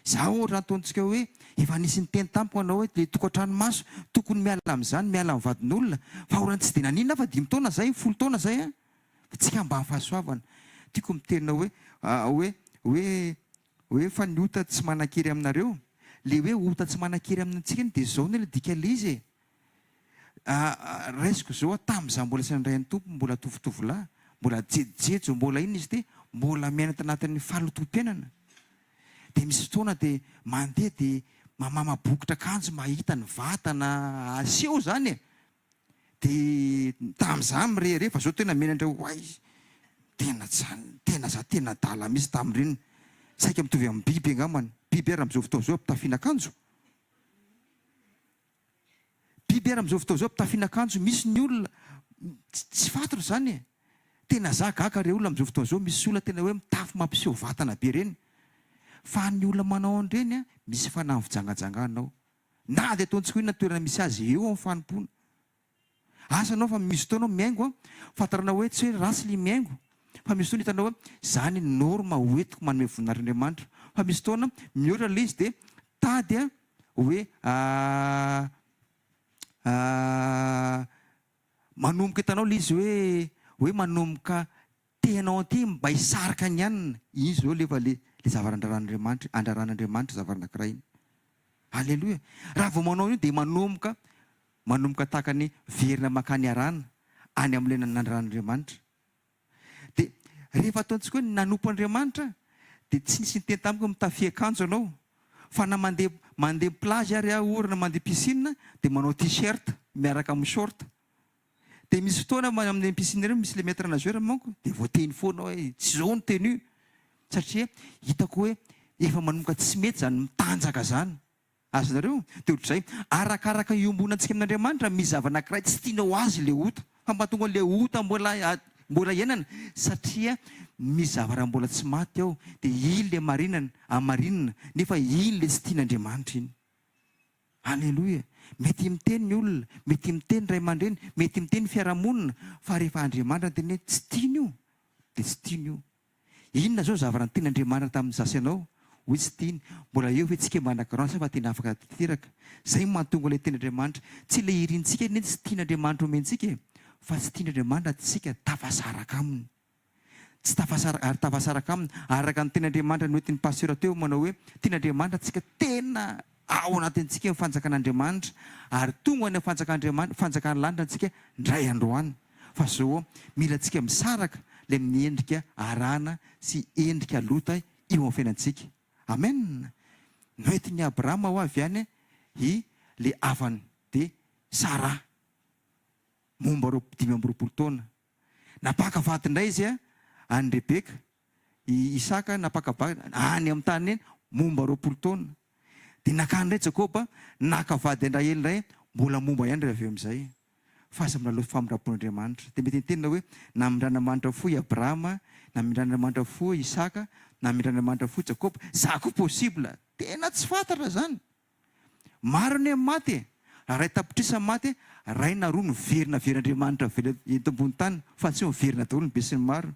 Zaho ohatra ataontsika hoe efa nisy ny teny tampoka anao hoe ilay tokantrano maso tokony miala amin'izany, miala amin'ny vadin'olona. Fa orany tsy dia nanina fa 5 taona zay, 10 taona zay a. Tsika ambany fahasoavana. Tiako miteny hoe fa ny ota tsy manan-kery aminareo. Le hoe ota tsy manan-kery amintsika dia izao ny dika le izy. Raisiko izao tamin'izaho mbola sy nandray ny tompo, mbola tovitovolahy, mbola jejojejo, mbola inona izy dia mbola miaina tanatin'ny fahalotom-piainana. Dia misy fotoana dia mandeha dia mamabokotra akanjo mahita ny vatana aseho zany e. Dia tamin'izaho mirehireh fa zao tena menandray hoay tena dala misy tamin'ireny. Saika mitovy amin'ny biby angamany. Biby ary amin'izao fotoana izao ampitafiana akanjo. Biby ary amin'izao fotoana izao ampitafiana akanjo. Misy ny olona tsy fantatra zany e. Tena zagaka ireo olona amin'izao fotoana izao. Misy olona tena hoe mitafy mampiseho vatana be ireny. Fa ny olona manao an'ireny a, misy fanahy fijangajanganao. Na dia ataontsika hoe na toerana misy azy eo amin'ny fanimpona. Asanao fa misy fotoana miaingo a, fantarana hoe tsy hoe rasy ilay miaingo. Fa misy fotoana hitanao hoe zany norma hoentiko manome voninahitran'Andriamanitra. Fa misy fotoana mihoatra ilay izy dia tady a hoe manomboka hitanao ilay izy hoe manomboka tenao aty mba hisarika ny anina. Izy zao lefa le zavarandraran'Andriamanitra, andraran'Andriamanitra zavara anankiray iny. Halleloia. Raha vao manao io dia manomboka tahaka ny verina makany arana any amin'ilay nandraran'Andriamanitra. Dia rehefa ataontsika hoe nanompo Andriamanitra dia tsy nisy niteny tamiko mitafy akanjo anao. Fa na mandeha plage ary orana mandeha piscine dia manao t-shirt miaraka amin'ny short. Dia misy fotoana amin'ny piscine ireny misy le maître nageur manko dia voateny foana hoe tsy izao ny teny io. Satria hitako hoe efa manomboka tsy mety zany mitanjaka zany. Azonareo? Dia ohatr'izay arakaraka iombonantsika amin'Andriamanitra misy zavatra anankiray tsy tianao azy le ota. Fa mahatonga le ota mbola iainana. Satria misy zavatra mbola tsy maty ao. Dia iny le marinana nefa iny le tsy tian'Andriamanitra iny. Halleloia. Mety miteny ny olona, mety miteny ray aman-dreny, mety miteny fiarahamonina. Fa rehefa Andriamanitra teny hoe tsy tiany io dia tsy tiany io. Inona zao zavatra ny tenin'Andriamanitra tamin'ny zasy anao? Hoe tsy tiany. Mbola eo hoe tsika mba anankiroa fa tena afaka tanteraka. Zay mahatonga ilay tenin'Andriamanitra. Tsy ilay irintsika ny tsy tian'Andriamanitra omentsika. fa tsy tian'Andriamanitra tsika tafasaraka aminy. Tsy ary tafasaraka aminy araka ny tenyandriamanitra no hoentin'ny pasteur teo manao hoe tian'Andriamanitra tsika tena ao anatintsika fanjakan'Andriamanitra ary tonga ny fanjakan'ny lanitra tsika ndray androany. Fa zao mila tsika misaraka le amin'ny endrika arana sy endrika lota eo amin'ny fiainantsika. Amen. Noentin'ny Abrahama ho avy ihany le avany dia Sara momba 5 taona. Napaka vaty indray izy any Rebeka. Isaka napaka vaty any amin'ny tany eny momba 20 taona. Dia nakany indray Jakoba naka vady Israely indray mbola momba ihany rehefa avy amin'izay. Fa aza minaloha famindram-pon'Andriamanitra. Dia mety nitenina hoe namindran'Andriamanitra fo i Abrahama, namindran'Andriamanitra fo Isaka, namindran'Andriamanitra fo Jakoba. Za koa possible. Tena tsy fantatra zany. Maro ny maty. Ray tapitrisany maty, ray na roa miverina veran'Andriamanitra eto ambony tany, fa tsy miverina daholo ny be sy ny maro.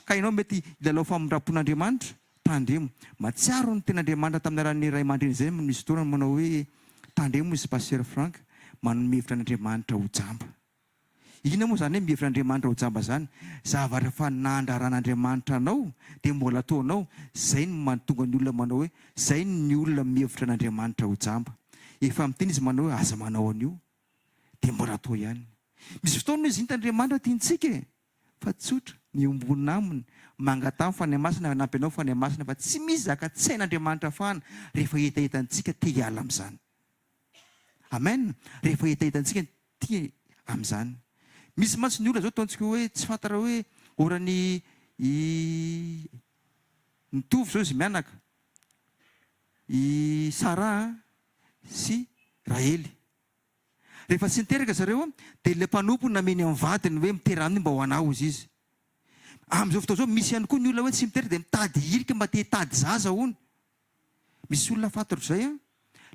Ka ianao mety ilalao famindram-pon'Andriamanitra, tandremo. Matsiaro ny ten'Andriamanitra tamin'ny rahan'ny ray aman-dreny izay misy fotoana manao hoe tandremo izy pasteur Frank manome hevitra an'Andriamanitra ho jamba. Ina moa zany hoe mihevitra an'Andriamanitra ho jamba zany? Zavatra fa nandraran'Andriamanitra anao dia mbola ataonao. Zay no mahatonga ny olona manao hoe zay ny olona mihevitra an'Andriamanitra ho jamba. Efa miteny izy manao hoe aza manao an'io dia mbola atao ihany. Misy fotoana izy hitan'Andriamanitra tiantsika fa tsotra miombonina aminy mangatamy fany masina nampy anao fany masina fa tsy misy zaka-tsain'Andriamanitra fahana rehefa hitahitantsika tia hiala amin'izany. Amen. Rehefa hitahitantsika tia amin'izany. Misy mantsy ny olona zao ataontsika hoe tsy fantara hoe orany nitovy zao izy mianaka Sara sy Rahely. Rehefa tsy niteraka zareo dia le mpanompo nameny amin'ny vadiny hoe mitera aminy mba ho anao izy. Amin'izao fotoana zao misy ihany koa ny olona hoe tsy miteraka dia mitady hirika mba te hitady zaza hono. Misy olona fantatra izay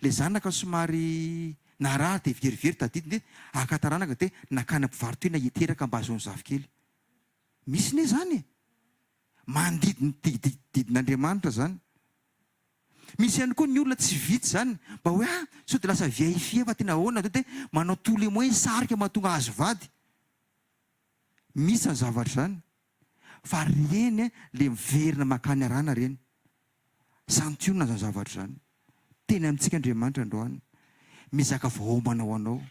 le zanaka somary narary dia verivery tadidiny dia akataranaka dia nakany ampivarotoena hiteraka mba azony zafikely. Misy ne zany manodidin'Andriamanitra zany. Misy ihany koa ny olona tsy vitsy zany mba hoe sao dia lasa viaifia fa tena ahoana dia manao tous les moyens sarika mahatonga azo vady. Misy ny zavatra zany fa reny le miverina makany arana reny. Santionina zany zavatra zany. Tena amintsika Andriamanitra androany mizaka vahoamana ho anao.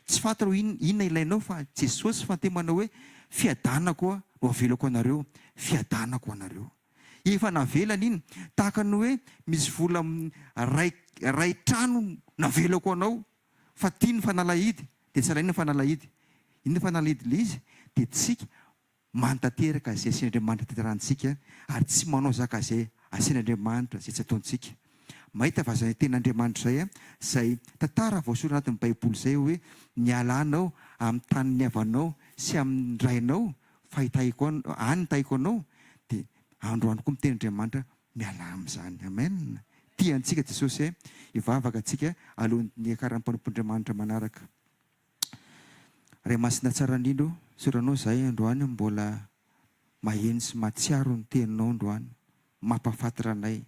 Tsy fantaro inona ilainao fa Jesosy fantemanao hoe fiadanako no avelako anareo, fiadanako anareo. Efa navelana iny tahaka ny hoe misy vola ray trano navelako anao fa tia ny fanalahidy dia tsy alaina ny fanalahidy. Iny fanalahidy le izy dia tsika mantanteraka izay asian'Andriamanitra tantarantsika ary tsy manao zaka izay asian'Andriamanitra izay tsy ataontsika. Mahita fa izay ten'Andriamanitra izay izay tantara voasoratra anatin'ny Baiboly izay hoe niala anao amin'ny tany niavanao sy amin'ny rainao fa any tahiko anao dia androany koa miteny Andriamanitra miala amin'izany. Amen. Tiantsika Jesosy hivavaka antsika alohan'ny akaran'ny mpanompoandriamanitra manaraka. Ray masina tsara indrindra soranao izay androany mbola maheno sy mahatsiaro ny teninao androany mampafantatra anay.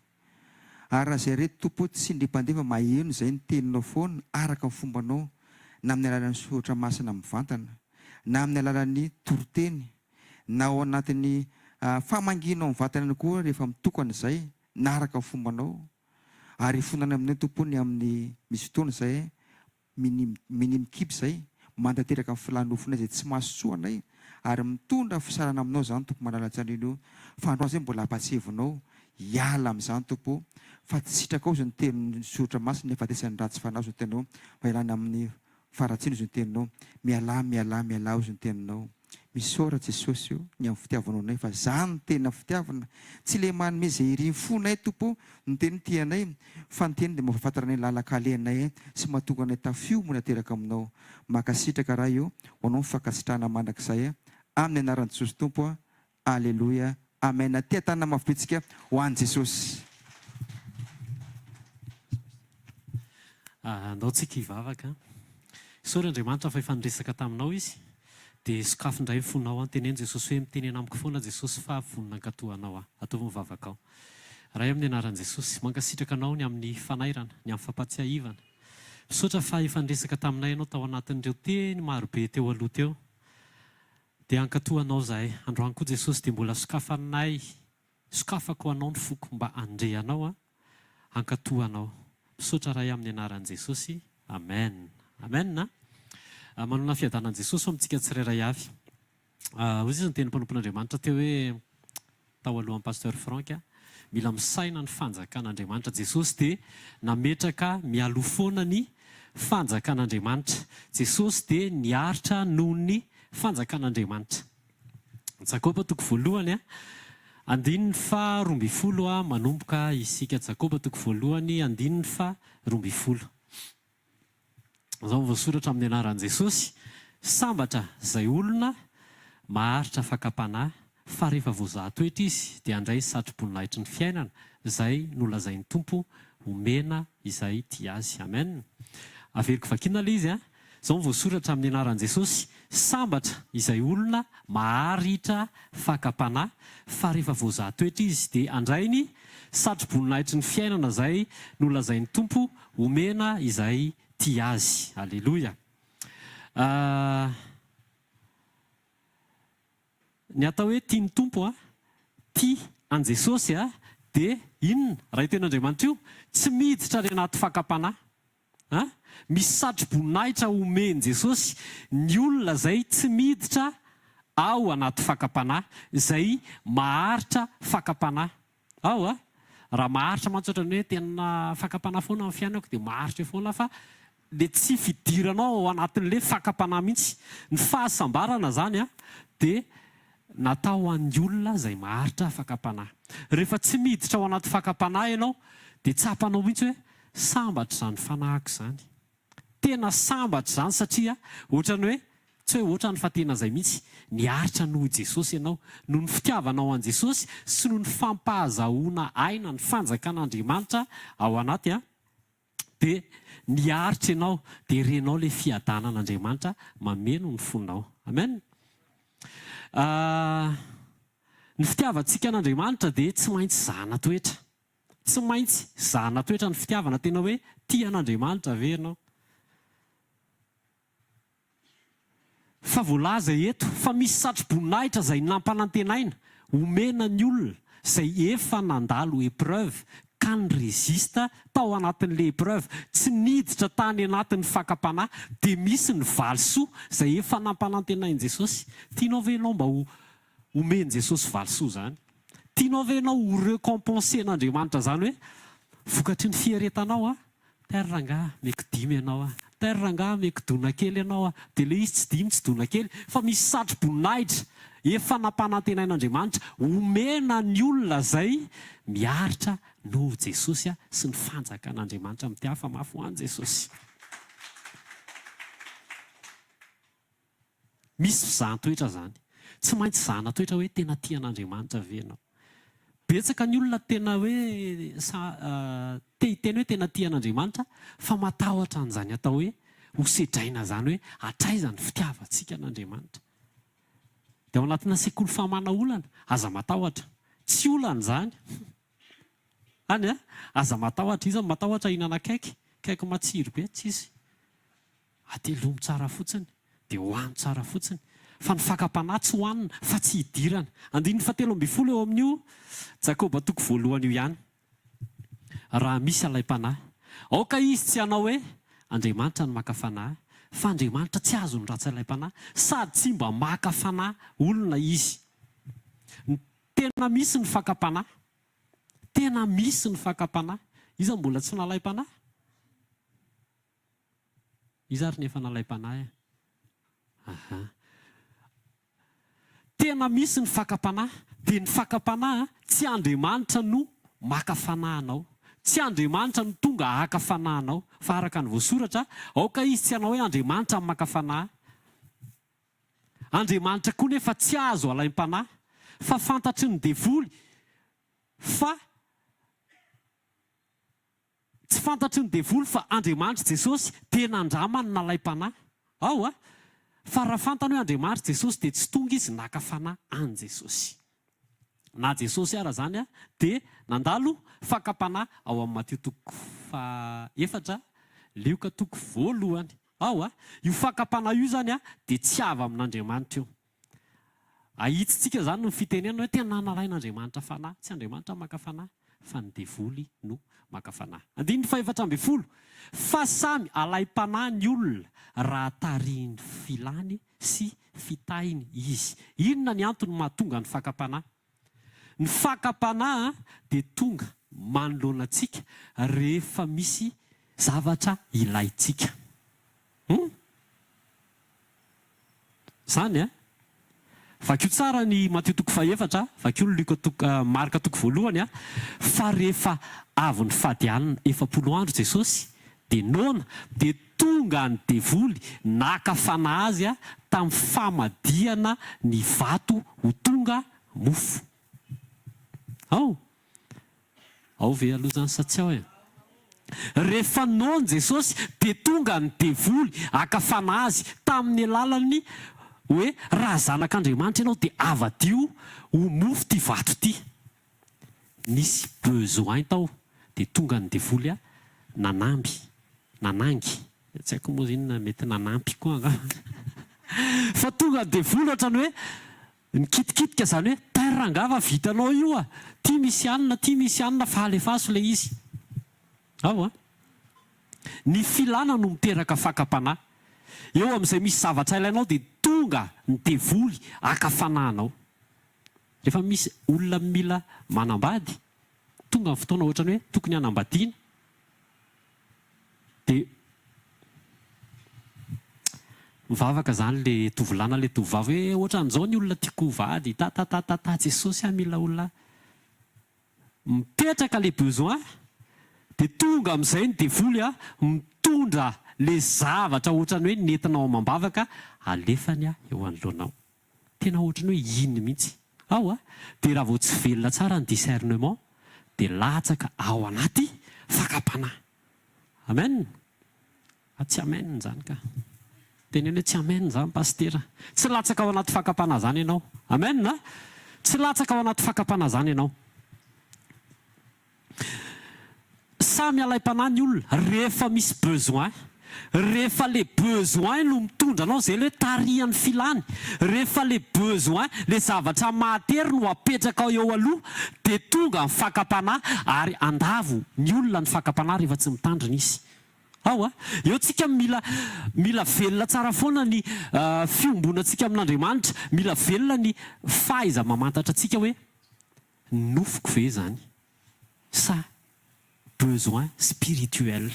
Ary izay reto Tompo tsy indrim-pandefa maheno izay ny teninao foana araka ny fombanao na amin'ny alalan'ny soratra masina mivantana na amin'ny alalan'ny toroteny na ao anatin'ny famanginao mivantana koa rehefa mitokana izay na araka ny fombanao. Ary fonana aminay Tompony amin'ny misy fotoana izay minimikipy izay mantanteraka amin'ny filanofonay izay tsy mahasoa anay ary mitondra fisarana aminao izany Tompo malala-tsanino. Fa androany izay mbola ampatsevonao hiala amin'izany Tompo fa tsy sitraka ao izay ny tenin'ny soratra masina nefa tesan'ny ratsy fanao izay teninao fa ilana amin'ny faratsino izay ny teninao miala ao izay ny teninao. Misaora Jesosy io ny amin'ny fitiavanao anay fa zany tena fitiavana tsy le manome izay iry fonay Tompo ny teny tianay fa ny teny dia mampahafantaranay lalakalehanay sy mahatonga anay tafio nateraka aminao. Makasitraka raha io ho anao mifankasitrahana mandrakizay amin'ny anaran'i Jesosy Tompo. Aleloia. Amen. Tia tanana mafipitsika ho an'i Jesosy. Andao tsika hivavaka. Saory Andriamanitra fa efa niresaka taminao izy dia sokafo indray fonao teneny Jesosy hoe mitenena amiko foana Jesosy fa voninakatoanao ataovy mivavaka ao. Raha amin'ny anaran'i Jesosy mankasitraka anao ny amin'ny fanairana, ny amin'ny fampatsiahivana. Misaotra fa efa niresaka taminay ianao tao anatin'ireo teny marobe teo aloha teo. dia ankatoanao zahay androany koa Jesosy dia mbola sokafako anao ny foko mba andreanao ankatoanao. Misaotra rahay amin'ny anaran'i Jesosy. Amen. Amen na. Manana fiadanan'i Jesosy amintsika tsirairay avy. Hoy izy ny teny mpanompon'Andriamanitra teo hoe tao alohan'ny pasteur Frank mila misaina ny fanjakan'Andriamanitra. Jesosy dia nametraka mialofoana ny fanjakan'Andriamanitra. Jesosy dia niaritra noho ny fanjakan'Andriamanitra. Jakoba toko voalohany 2:12 manomboka isika. Jakoba toko voalohany 2:12. Izao voasoratra amin'ny anaran'i Jesosy. Sambatra izay olona maharitra fakapanahy fa rehefa voazahatoetra izy dia andray satroboninahitry ny fiainana izay nolazain'ny tompo omena izay tia azy. Amen. Averiko vakiana ilay izy. Izao voasoratra amin'ny anaran'i Jesosy. Sambatra izay olona maharitra fakapanahy fa rehefa voazahatoetra izy dia andray ny satroboninahitry ny fiainana izay nolazain'ny tompo omena izay tia azy. Alleluia. Ny atao hoe tia ny tompo tia an Jesosy dia inona raha iten'Andriamanitra io? Tsy miditra any anaty fakapanahy. Misy satroboninahitra omeny Jesosy ny olona izay tsy miditra ao anaty fakapanahy, izay maharitra fakapanahy. Raha maharitra mantsy ohatrany hoe tena fakapanahy foana amin'ny fiainako dia maharitra foana fa dia tsy fidiranao ao anatin'ilay fakapanahy mihitsy. Ny fahasambarana zany dia natao an'ny olona izay maharitra fakapanahy. Rehefa tsy miditra ao anaty fakapanahy ianao dia tsapanao mihitsy hoe sambatra izany fanahiko izany. Tena sambatra izany satria ohatrany hoe tsy hoe ohatrany fa tena izay mihitsy niaritra noho Jesosy ianao. Noho ny fitiavanao an Jesosy sy noho ny fampahazahoana aina ny fanjakan'Andriamanitra ao anaty dia niaritra ianao dia renao ilay fiadanan'Andriamanitra mameno ny fonao. Amen. Ny fitiavantsika an'Andriamanitra dia tsy maintsy zahana toetra. Tsy maintsy zahana toetra ny fitiavana. Tena hoe tia an'Andriamanitra ve ianao? Fa voalaza eto fa misy satroboninahitra izay nampanantenaina omena ny olona izay efa nandalo épreuve ka nirezista tao anatin'ilay épreuve, tsy niditra tany anatin'ny fakapanahy, dia misy ny valisoa izay efa nampanantenain'i Jesosy. Tianao ve ianao mba omeny Jesosy valisoa izany? Tianao ve ianao ho récompensen'Andriamanitra izany hoe vokatry ny fiaretanao terrangahy meko 5 ianao terrangahy meko dona kely ianao dia ilay izy tsy 5 tsy dona kely fa misy satroboninahitra efa nampanantenain'Andriamanitra omena ny olona izay miaritra noho Jesosy sy ny fanjakan'Andriamanitra amin'ny hafa mafy ho an'i Jesosy. Misy fizahan-toetra izany. Tsy maintsy zahana toetra hoe tena tian'Andriamanitra ve ianao. Betsaka ny olona tena hoe te-hiteny hoe tena tian'Andriamanitra fa matahotra an'izany atao hoe hosedraina izany hoe hatraiza ny fitiavantsika an'Andriamanitra. Dia ao anatina sekoly famana olana aza matahotra. Tsy olana izany. Aza matahotra. Izy matahotra hihinana kaiky matsiro be tsisy. Atelomo tsara fotsiny dia hohano tsara fotsiny. Fa ny fakapanahy tsy hohanina fa tsy hidirana. 2:17 eo amin'io Jakoba toko voalohany io ihany. Raha misy alaim-panahy, aoka izy tsy hanao hoe Andriamanitra no maka fanahy, fa Andriamanitra tsy azo ny ratsy alaim-panahy, sady tsy mba maka fanahy olona izy. Tena misy ny fakapanahy. Tena misy ny fakapanahy. Iza mbola tsy nalaim-panahy? Iza ary nefa nalaim-panahy. Tena misy ny fakapanahy. Dia ny fakapanahy tsy Andriamanitra no maka fanahinao. Tsy Andriamanitra no tonga haka fanahinao. Fa araka ny voasoratra, aoka izy tsy hanao hoe Andriamanitra no maka fanahy. Andriamanitra koa nefa tsy azo alaim-panahy. Fa fantatry ny devoly fa tsy fantatry ny devoly fa Andriamanitra Jesosy tena andramany nalaim-panahy. Fa raha fantany hoe Andriamanitra Jesosy dia tsy tonga izy naka fanahy an Jesosy. Na Jesosy ara zany dia nandalo fakapanahy ao amin'ny Mateo toko 4 Lioka toko 1. Io fakapanahy io zany dia tsy avy amin'Andriamanitra io. ahitsitsika zany ny fitenena hoe tena nalain'Andriamanitra fanahy, tsy Andriamanitra maka fanahy fa ny devoly no maka fanahy. 14 fa samy alai-panahy ny olona raha tarihiny filany sy fitahiny izy. Inona ny antony mahatonga ny fakapanahy? Ny fakapanahy dia tonga manoloana antsika rehefa misy zavatra ilaintsika. Zany vakio tsara ny Mateo 4, vakio ny Marka 1, fa rehefa avy ny fady alina 40 andro Jesosy dia noana dia tonga ny devoly naka fanahy azy tamin'ny famadihana ny vato ho tonga mofo. Ao ve aloha zany sa tsy ao rehefa noana Jesosy dia tonga ny devoly aka fanahy azy tamin'ny alalany hoe raha zanak'Andriamanitra ianao dia avadio ho mofo ty vato ty. Nisy besoin tao dia tonga ny devoly nanangy. Tsy haiko moa inona mety nanampy koa fa tonga ny devoly ohatrany hoe nikitikitika zany hoe terangava vitanao io ty misy anina fa alefaso le izy. Ny filana no miteraka fakapanahy. Eo amin'izay misy zavatra ilainao dia tonga ny devoly aka fanahinao. Rehefa misy olona mila manambady, tonga ny fotoana ohatrany hoe tokony hanambadiana dia mivavaka zany le tovolahy na le tovovavy hoe ohatran'izao ny olona tiako vady, ta Jesosy mila olona mipetraka le besoin. Dia tonga amin'izay ny devoly mitondra le zavatra ohatrany hoe nentinao amam-bavaka alefany eo anoloanao. Tena ohatrany hoe iny mihitsy. Dia raha vao tsy velona tsara ny discernement dia latsaka ao anaty fakapanahy. Amen. Tsy amen zany ka. Teneny hoe tsy amen zany pastera. Tsy latsaka ao anaty fakapanahy zany ianao. Amen na? Tsy latsaka ao anaty fakapanahy zany ianao. Samy alai-panahy ny olona rehefa misy besoin. Rehefa le besoin no mitondra anao zay le tarihan'ny filany. Rehefa le besoin, le zavatra mahatery no apetraka eo aloha dia tonga ny fakapanahy ary andavo ny olona ny fakapanahy rehefa tsy mitandrina izy. Eo tsika mila velona tsara foana ny fiombonantsika amin'Andriamanitra. Mila velona ny fahaiza mamantatra antsika hoe nofoko ve zany sa besoin spirituel.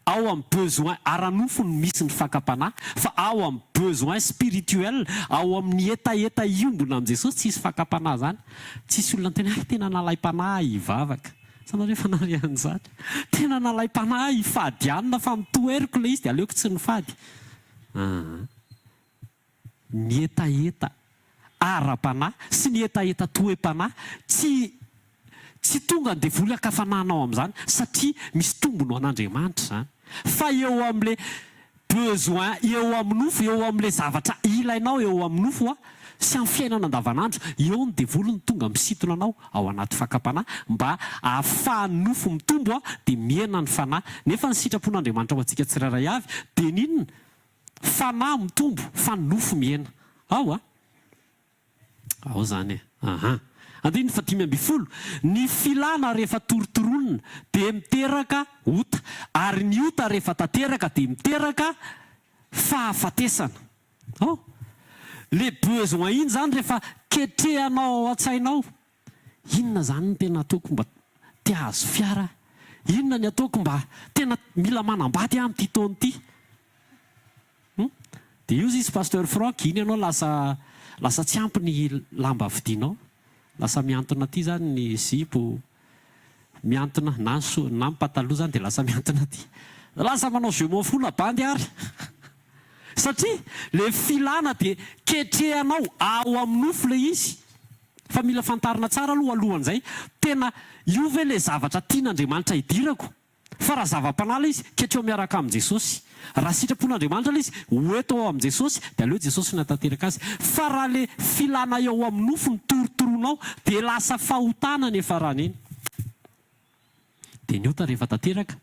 Ao amin'ny besoin ara-nofo no misy ny fakapanahy, fa ao amin'ny besoin spirituel, ao amin'ny etaeta iombona amin'ny Jesosy tsisy fakapanahy zany. Tsisy olona tena nalai-panahy hivavaka. Sanareo fanarian'izany. Tena nalai-panahy hifady anina fa mitoeriko le izy dia aleoko tsy nifady. Ny etaeta ara-panahy sy ny etaeta toe-panahy tsy tonga ny devoly akafanahinao amin'izany satria misy tombony ho an'Andriamanitra zany. Fa eo amin'le besoin, eo amin'ny nofo, eo amin'le zavatra ilainao eo amin'ny nofo sy amin'ny fiainana andavanandro, eo ny devoly ny tonga misintona anao ao anaty fakapanahy mba ahafahan'ny nofo mitombo dia miena ny fanahy. Nefa ny sitrapon'Andriamanitra ho antsika tsirairay avy dia ninona? Fanahy mitombo fa ny nofo miena. Ao zany 15 ny filana rehefa torotoronina dia miteraka ota, ary ny ota rehefa tanteraka dia miteraka fahafatesana. Le besoin iny zany rehefa ketrehanao ao an-tsainao, inona zany no tena ataoko mba tia hazo fiara? Inona ny ataoko mba tena mila manambady amin'ity taona ity? Dia io izy pasteur Franck, iny ianao lasa tsy ampy ny lamba vidianao. Lasa miantona ty zany ny zipo, miantona na ny pataloha zany dia lasa miantona ty. Lasa manao je m'en fous la bandy ary. Satria le filana dia ketrehanao ao amin'ny nofo le izy. Fa mila fantarina tsara aloha alohan'izay, tena io ve le zavatra tian'Andriamanitra hidirako? Fa raha zava-panahy le izy, ketreo miaraka amin'ny Jesosy. Raha sitrapon'Andriamanitra le izy, hoeto ao amin'ny Jesosy, dia aleo Jesosy natanteraka azy. Fa raha le filana eo amin'ny nofo ny torotoronao dia lasa fahotana ny efarany iny. Dia ny ota rehefa tanteraka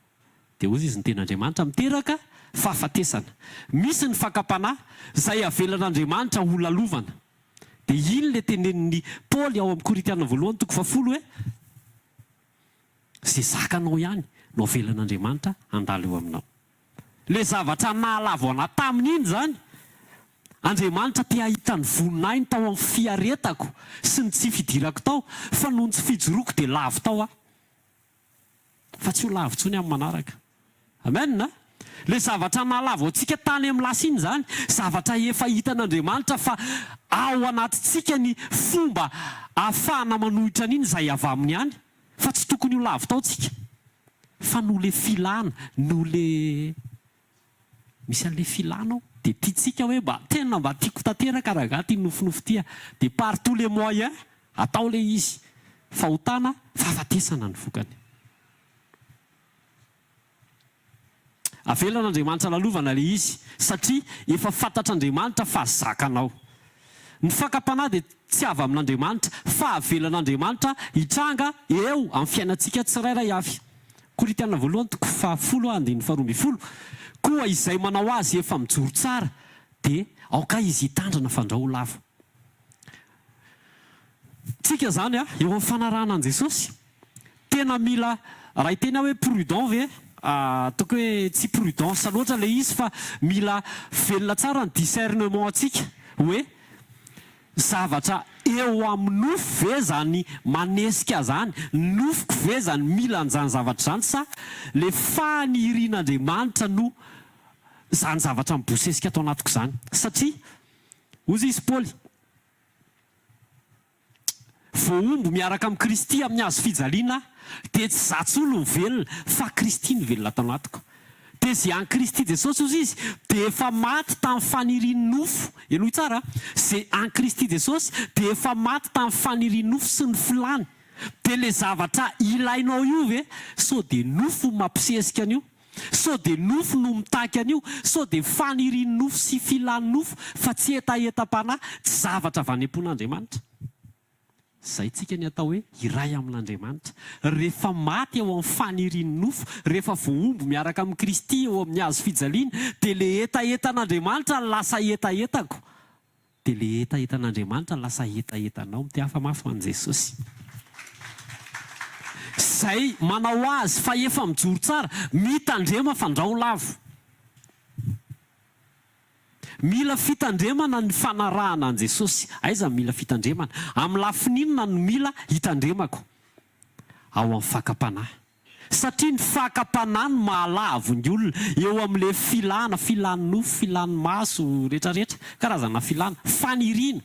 dia ozy izy ny ten'Andriamanitra miteraka fahafatesana. Misy ny fakapanahy izay avelan'Andriamanitra ho lalovana. dia iny le tenenin'ny Paoly ao amin'ny Koritiana voalohany toko 10 hoe izay zakanao ihany no avelan'Andriamanitra handalo eo aminao. Le zavatra nahalavo ana taminy iny zany, Andriamanitra te ahita ny voninahiny tao amin'ny fiaretako sy ny tsy fidirako tao, fa noho ny tsy fijoroako dia lavo tao aho. Fa tsy ho lavo intsony amin'ny manaraka. Amen na? Le zavatra nahalavo antsika tany amin'ny lasa iny zany, zavatra efa hitan'Andriamanitra fa ao anatintsika ny fomba ahafahana manohitra an'iny izay avy aminy ihany, fa tsy tokony ho lavo tao tsika. Fa no le filana, no le misy an'le filana ao, dia tiatsika hoe tena mba tiako tanteraka raha ty nofinofy tia, dia par tous les moyens atao le izy, fahotana fahafatesana ny vokany. Avelan'Andriamanitra lalovana le izy satria efa fantatr'Andriamanitra fa zakanao. Ny fakapanahy dia tsy avy amin'Andriamanitra fa avelan'Andriamanitra hitranga eo amin'ny fiainantsika tsirairay avy. Koritiana voalohany toko 10:12. Koa izay manao azy efa mijoro tsara dia aoka izy hitandrana fandraho lavo. Tsika zany eo amin'ny fanarahana an' Jesosy tena mila raha tena hoe prudent ve toko hoe tsy prudence loatra le izy fa mila velona tsara ny discernement antsika hoe zavatra eo amin'ny nofo ve zany manesika zany, nofoko ve zany mila an'izany zavatra zany, sa le fanirian'Andriamanitra no zany zavatra mibosesika atao anatiko zany. Satria ozy izy Paoly voaombo miaraka amin'ny Kristy amin'ny hazo fijaliana dia tsy zatsolo ny velona fa Kristy ny velona atao anatiko. Dia zay an Kristy Jesosy ozy izy dia efa maty tamin'ny fanirian'ny nofo. Elohy tsara, zay an Kristy Jesosy dia efa maty tamin'ny fanirian'ny nofo sy ny filany. Dia le zavatra ilainao io ve sao dia nofo mampisesika an'io, sao dia nofo no mitaky an'io, sao dia fanirian'ny nofo sy filan'ny nofo fa tsy etaetam-panahy, tsy zavatra vanem-pon'Andriamanitra. Zay tsika ny atao hoe iray amin'Andriamanitra. Rehefa maty eo amin'ny fanirian'ny nofo, rehefa voaombo miaraka amin'ny Kristy eo amin'ny hazo fijaliana, dia le etaetan'Andriamanitra lasa etaetako, dia le etaetan'Andriamanitra lasa etaetanao. Mity hafa mafy ho an' Jesosy. Zay manao azy fa efa mijoro tsara, mitandrema fandraho lavo. Mila fitandremana ny fanarahana an' Jesosy. Aiza mila fitandremana? Amin'ny lafininona no mila hitandremako ao amin'ny fakapanahy. Satria ny fakapanahy no mahalavo ny olona eo amin'le filana, filan'ny nofo, filan'ny maso, rehetrarehetra karazana filana, faniriana.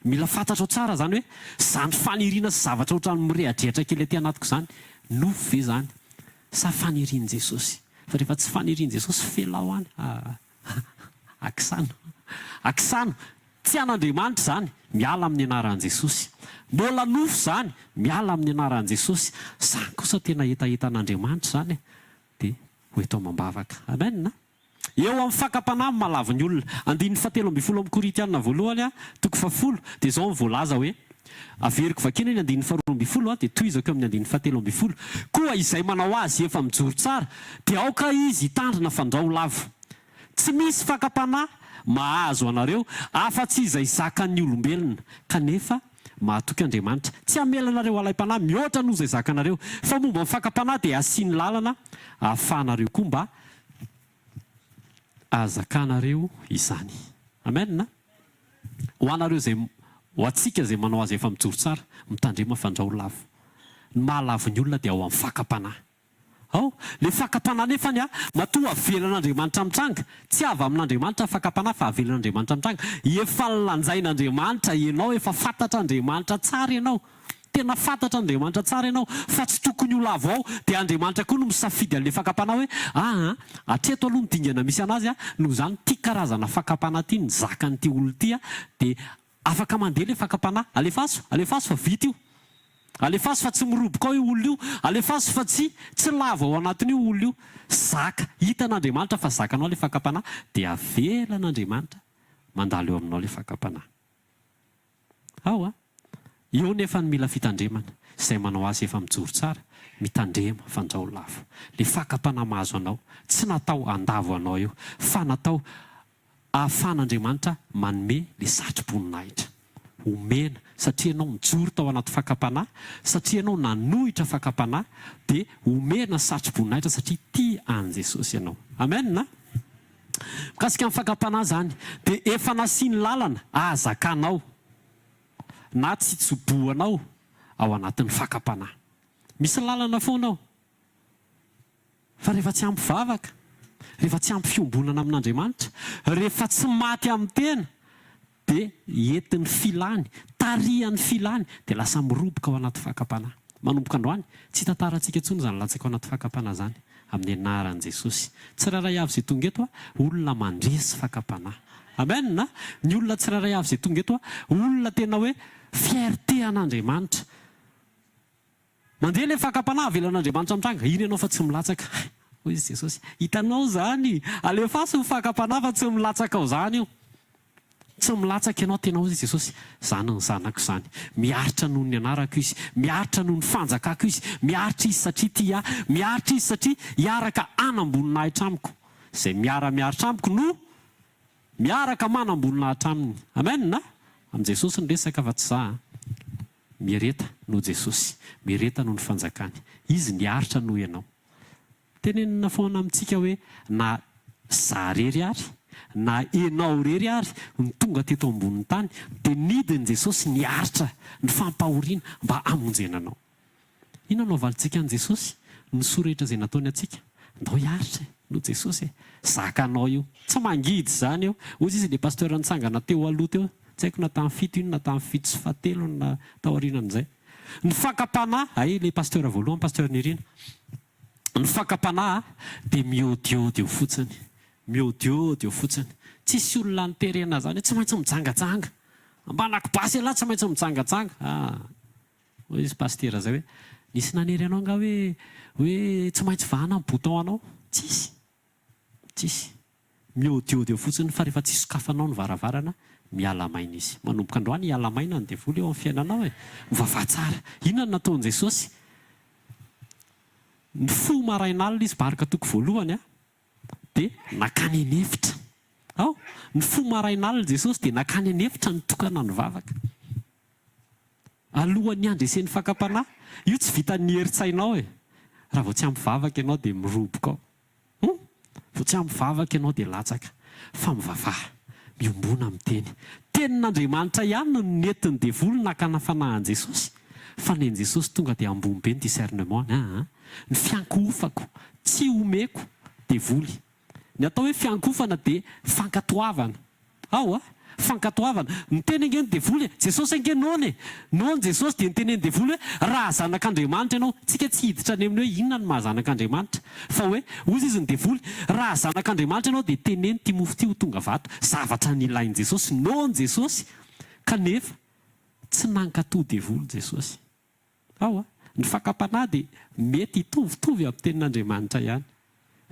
Mila fantatrao tsara zany hoe zany faniriana sy zavatra ohatran'ny mirehadrehatra kely aty anatiko zany, nofo ve zany sa fanirian'i Jesosy? Fa rehefa tsy fanirian'i Jesosy felao any. Akisano, tsy an'Andriamanitra zany, miala amin'ny anaran'i Jesosy. Mbola nofo zany, miala amin'ny anaran'i Jesosy. Zany kosa tena etaetan'Andriamanitra zany, dia ho eto mambavaka. Amen na? Eo amin'ny fakapanahy malavo ny olona. 7:12 amin'ny Koritiana voalohany toko 10 dia izao voalaza hoe averiko vakena ny 12 dia toizako amin'ny 7:12. Koa izay manao azy efa mijoro tsara dia aoka izy hitandrina fandraho lavo. Tsy misy fakapanahy mahazo anareo afa-tsy izay zakan'ny olombelona, kanefa mahatoky Andriamanitra. Tsy hamelanareo alay-panahy mihoatra noho izay zakanareo, fa momba ny fakapanahy dia asiany lalana ahafahanareo koa mba ahazakanareo izany. Amen na? Ho anareo zay, ho antsika zay manao azy efa mijoro tsara, mitandrema fandraho lavo. Ny mahalavo ny olona dia ao amin'ny fakapanahy. Le fakapanahy nefany matoa avelan'Andriamanitra mitranga. Tsy avy amin'Andriamanitra fakapanahy fa avelan'Andriamanitra mitranga. Efa lanjain'Andriamanitra ianao, efa fantatr'Andriamanitra tsara ianao. Tena fantatr'Andriamanitra tsara ianao fa tsy tokony ho lavo ao. Dia Andriamanitra koa no misafidy an'le fakapanahy hoe atreto aloha ny dingana misy anazy noho izany ty karazana fakapanahy ty ny zakan'ity olona ty dia afaka mandeha le fakapanahy. Alefaso fa vita io. Alefaso fa tsy miroboka ao io olona io. Alefaso fa tsy lavo ao anatin'io olona io. Zaka hitan'Andriamanitra fa zakanao le fakapanahy dia avelan'Andriamanitra mandalo eo aminao le fakapanahy. Eo nefa ny mila fitandremana izay manao azy efa mijoro tsara, mitandrema fandraho lavo. Le fakapanahy mahazo anao tsy natao andavo anao io, fa natao ahafahan'Andriamanitra manome le satro-boninahitra. Omena satria ianao mijoro tao anaty fakapanahy, satria ianao nanohitra fakapanahy, dia omena satro-boninahitra satria tia an Jesosy ianao. Amen na? Mikasika amin'ny fakapanahy zany, dia efa nasiany lalana ahazakanao na tsy tsobohanao ao anatin'ny fakapanahy. Misy lalana foanao. Fa rehefa tsy ampivavaka, rehefa tsy ampy fiombonana amin'Andriamanitra, rehefa tsy maty amin'ny tena, dia entin'ny filany, tarihan'ny filany, dia lasa miroboka ao anaty fakapanahy. Manomboka androany, tsy tantarantsika intsony izany latsaka ao anaty fakapanahy izany, amin'ny anaran'i Jesosy. Tsirairay avy izay tonga eto olona mandresy fakapanahy. Amen na? Ny olona tsirairay avy izay tonga eto olona tena hoe fierté an'Andriamanitra. Mandeha ilay fakapanahy avelan'Andriamanitra mitranga, iny ianao fa tsy milatsaka. Hoy izy Jesosy, hitanao zany, alefaso ny fakapanahy fa tsy milatsaka ao zany io. Tsy milatsaka ianao tena hoy Jesosy, zany ny zanako zany. Miaritra noho ny anarako izy, miaritra noho ny fanjakako izy, miaritra izy satria tia, miaritra izy satria hiaraka anamboninahitra amiko. Izay miaritra amiko no miaraka manamboninahitra aminy. Amen na? Am Jesosy ny resaka fa tsy za. Miereta noho Jesosy, miereta noho ny fanjakany. Izy niaritra noho ianao. Tenenina foana amintsika hoe na za rery ary, na enao rery ary ny tonga teto ambonin'ny tany, dia nidin' Jesosy niaritra ny fampahoriana mba hamonjenanao. Inona no valitsika an Jesosy? Ny sorehetra izay nataony atsika. Ndao hiaritra no Jesosy. Zakanao io. Tsy mangidy zany io. Ozy izy ilay pasteur nitsangana teo aloha teo. Tsy haiko na tamin'ny fito iny na tamin'ny fito sy fahatelo na tao aorianan'izay. Ny fakapanahy, ilay pasteur voalohany, pasteur Nirina. Ny fakapanahy dia miodiody eo fotsiny. Miodiody eo fotsiny. Tsisy olona niterena zany, tsy maintsy mijangajanga. Ambanako basy alahy tsy maintsy mijangajanga. Hoy izy pasteur zay hoe, nisy nanery anao nga hoe tsy maintsy vahana amin'ny bouton anao. Tsisy. Tsisy. Miodiody eo fotsiny fa rehefa tsy sokafanao ny varavarana, miala maina izy. Manomboka androany hiala maina ny devoly eo amin'ny fiainanao e. Mivavaha tsara. Inona nataon'i Jesosy? Ny fo marain'alina izy baraka toko voalohany dia nakany anefitra. Ny fo marain'alina Jesosy dia nakany anefitra ny tokana ny vavaka. Alohan'ny andresen'ny fakapanahy, io tsy vita ny heritsainao e. Raha vao tsy ampivavaka ianao dia miroboka ao. Vao tsy ampivavaka ianao dia latsaka. Fa mivavaha, miombona amin'ny teny. Tenin'Andriamanitra ihany no nentin'ny devoly nakana fanahin Jesosy. Fa ny Jesosy tonga dia ambony be ny discernement. Ny fiankofako, tsy omeko devoly. Ny atao hoe fiankofana dia fankatoavana. Fankatoavana. Miteny angeny devoly, Jesosy angeny noany. Noany Jesosy dia niteny devoly hoe raha zanak'Andriamanitra ianao, tsika tsy hiditra any amin'ny hoe inona ny mahazanak'Andriamanitra. Fa hoe, ozy izy ny devoly, raha zanak'Andriamanitra ianao dia teneny ty mofo ty ho tonga vato. Zavatra nilainy Jesosy, noany Jesosy. Kanefa tsy nankatoa devoly Jesosy. Ny fakapanahy dia mety hitovitovy amin'ny tenin'Andriamanitra ihany.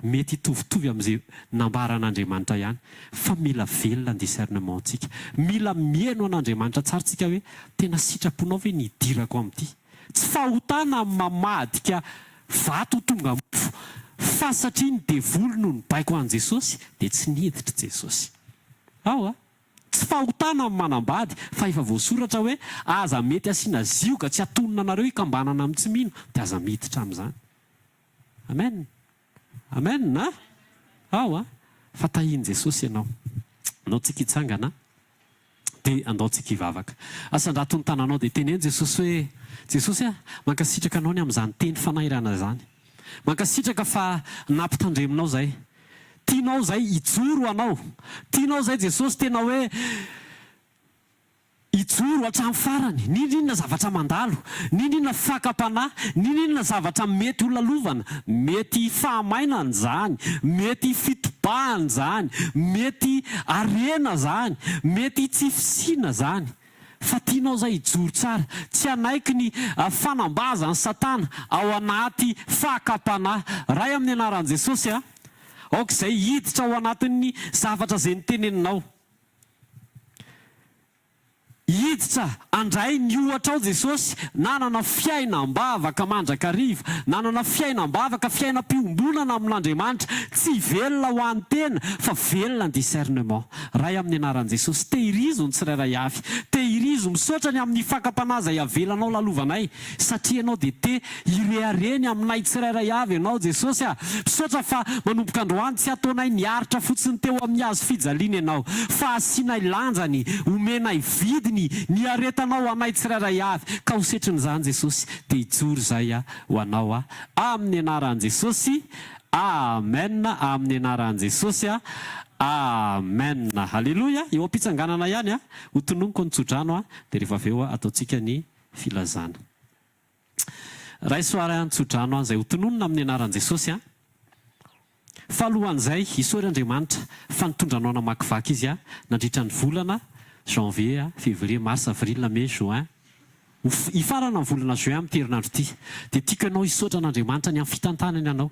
Mety hitovitovy amin'izay nambaran'Andriamanitra ihany. Fa mila velona ny discernementsika. Mila mihaino an'Andriamanitra tsara tsika hoe tena sitraponao ve ny hidirako amin'ity. Tsy fahotana amin'ny mamadika vato tonga mofo. Fa satria ny devoly no nibaiko an'i Jesosy dia tsy niditra Jesosy. Tsy fahotana amin'ny manambady, fa efa voasoratra hoe aza mety asiana zioka tsy atonona anareo hikambanana amin'ny tsy mino, dia aza miditra amin'izany. Amen. Amen na? Fa tahiny Jesosy ianao. Andao tsika hitsangana dia andao tsika hivavaka. Asandrato ny tananao dia teneny Jesosy hoe, Jesosy mankasitraka anao ny amin'izany teny fanairana zany. Mankasitraka fa nampitandreminao zay. Tianao zay hijoro anao. Tianao zay Jesosy tena hoe hijoro hatramin'ny farany. Ninona zavatra mandalo, ninona fakapanahy, ninona zavatra mety olona lovana, mety fahamainana zany, mety fitobahana zany, mety arena zany, mety tsy fisina zany. Fa tianao zay hijoro tsara, tsy anaiky ny fanambazan'ny Satana ao anaty fakapanahy. Ray amin'ny anaran'i Jesosy aok'izay hiditra ao anatin'ny zavatra izay niteneninao. hiditra andray ny ohatra ao Jesosy, nanana fiainam-bavaka mandrakariva, nanana fiainam-bavaka, fiainam-piombonana amin'Andriamanitra, tsy velona ho an'ny tena fa velona ny discernement. Ray amin'ny anaran'i Jesosy, tehirizo ny tsirairay avy, tehirizo misaotra ny amin'ny fakapanaza iavelanao lalovanay, satria ianao dia te irehareny aminay tsirairay avy ianao Jesosy misaotra fa manomboka androany tsy ataonay niaritra fotsiny teo amin'ny hazo fijaliana ianao, fa asianay lanjany, omenay vidiny ny aretanao anay tsirairay avy, ka ho setrin'izany Jesosy dia hijoro izay ho anao amin'ny anaran'i Jesosy. Amen. Amin'ny anaran'i Jesosy. Amen. Halleloja. Eo am-pitsanganana ihany ho tononoko ny tsodrano dia rehefa avy eo ataontsika ny filazana. Ray soara ny tsodrano izay ho tononona amin'ny anaran'i Jesosy. Falohan'izay isaory Andriamanitra fa nitondranao namakivaky izy nandritra ny volana janvier, février, mars, avril, mai, juin. Ifarana ny volana juin amin'ny herinandro ity dia tiako ianao hisaotra an'Andriamanitra ny amin'ny fitantanany ianao.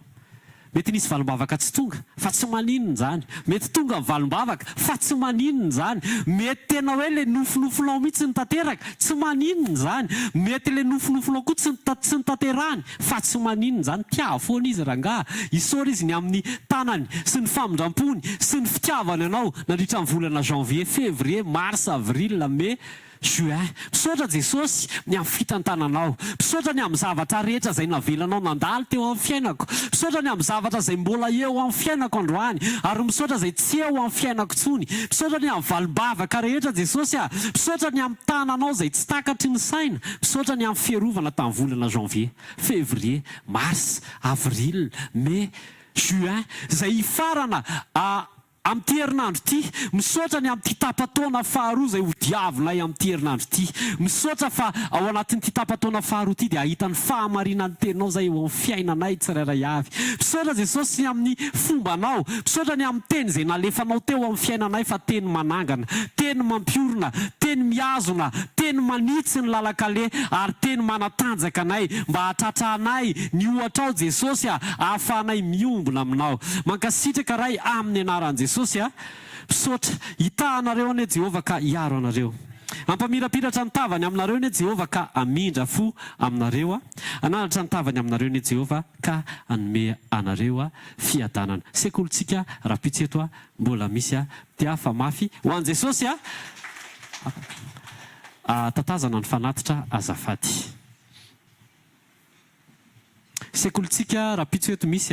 Mety nisy valim-bavaka tsy tonga fa tsy maninona izany, mety tonga ny valim-bavaka fa tsy maninona izany, mety tena hoe ilay nofinofinao mihitsy ny tanteraka, tsy maninona izany, mety ilay nofinofinao koa tsy nitanterahany fa tsy maninona izany. Tia foana izy rangaha, isaora izy ny amin'ny tanany sy ny famindrampony sy ny fitiavana ianao nandritra ny volana janvier, février, mars, avril, mai, juin. Misaotra Jesosy ny amin'ny fitantananao, misaotra ny amin'ny zavatra rehetra izay navelanao nandalo teo amin'ny fiainako, misaotra ny amin'ny zavatra izay mbola eo amin'ny fiainako androany, ary misaotra izay tsy eo amin'ny fiainako tsony, misaotra ny amin'ny valibavaka rehetra Jesosy misaotra ny amin'ny tananao izay tsy takatry ny saina, misaotra ny amin'ny fierovana tamin'ny volana janvier, février, mars, avril, mai, juin izay ifarana amin'ny herinandro ity. Misaotra ny amin'ny tapataona faharoa izay ho diavinay amin'ny herinandro ity. Misaotra fa ao anatin'ny tapataona faharoa ity dia ahitany fahamarinan'ny teninao izay eo amin'ny fiainanay tsirairay avy. Misaotra Jesosy ny amin'ny fombanao, misaotra ny amin'ny teny izay nalefanao teo amin'ny fiainanay fa teny manangana, teny mampiorina, teny miazona, teny manitsy ny lalakale ary teny manatanjaka anay mba hahatratrahanay ny ohatra ao Jesosy ahafahanay miombona aminao. Mankasitraka ray amin'ny anaran'i Jesosy misaotra hitahanareo anie Jehovah ka hiaro anareo, ampamirapiratra ny tavany aminareo anie Jehovah ka amindra fo aminareo, ananatra ny tavany aminareo anie Jehovah ka anome anareo fiadanana. Sekolontsika rapitseto mbola misy tia fa mafy ho an'i Jesosy tatazana ny fanatitra azafady. Sekolontsika rapitseto misy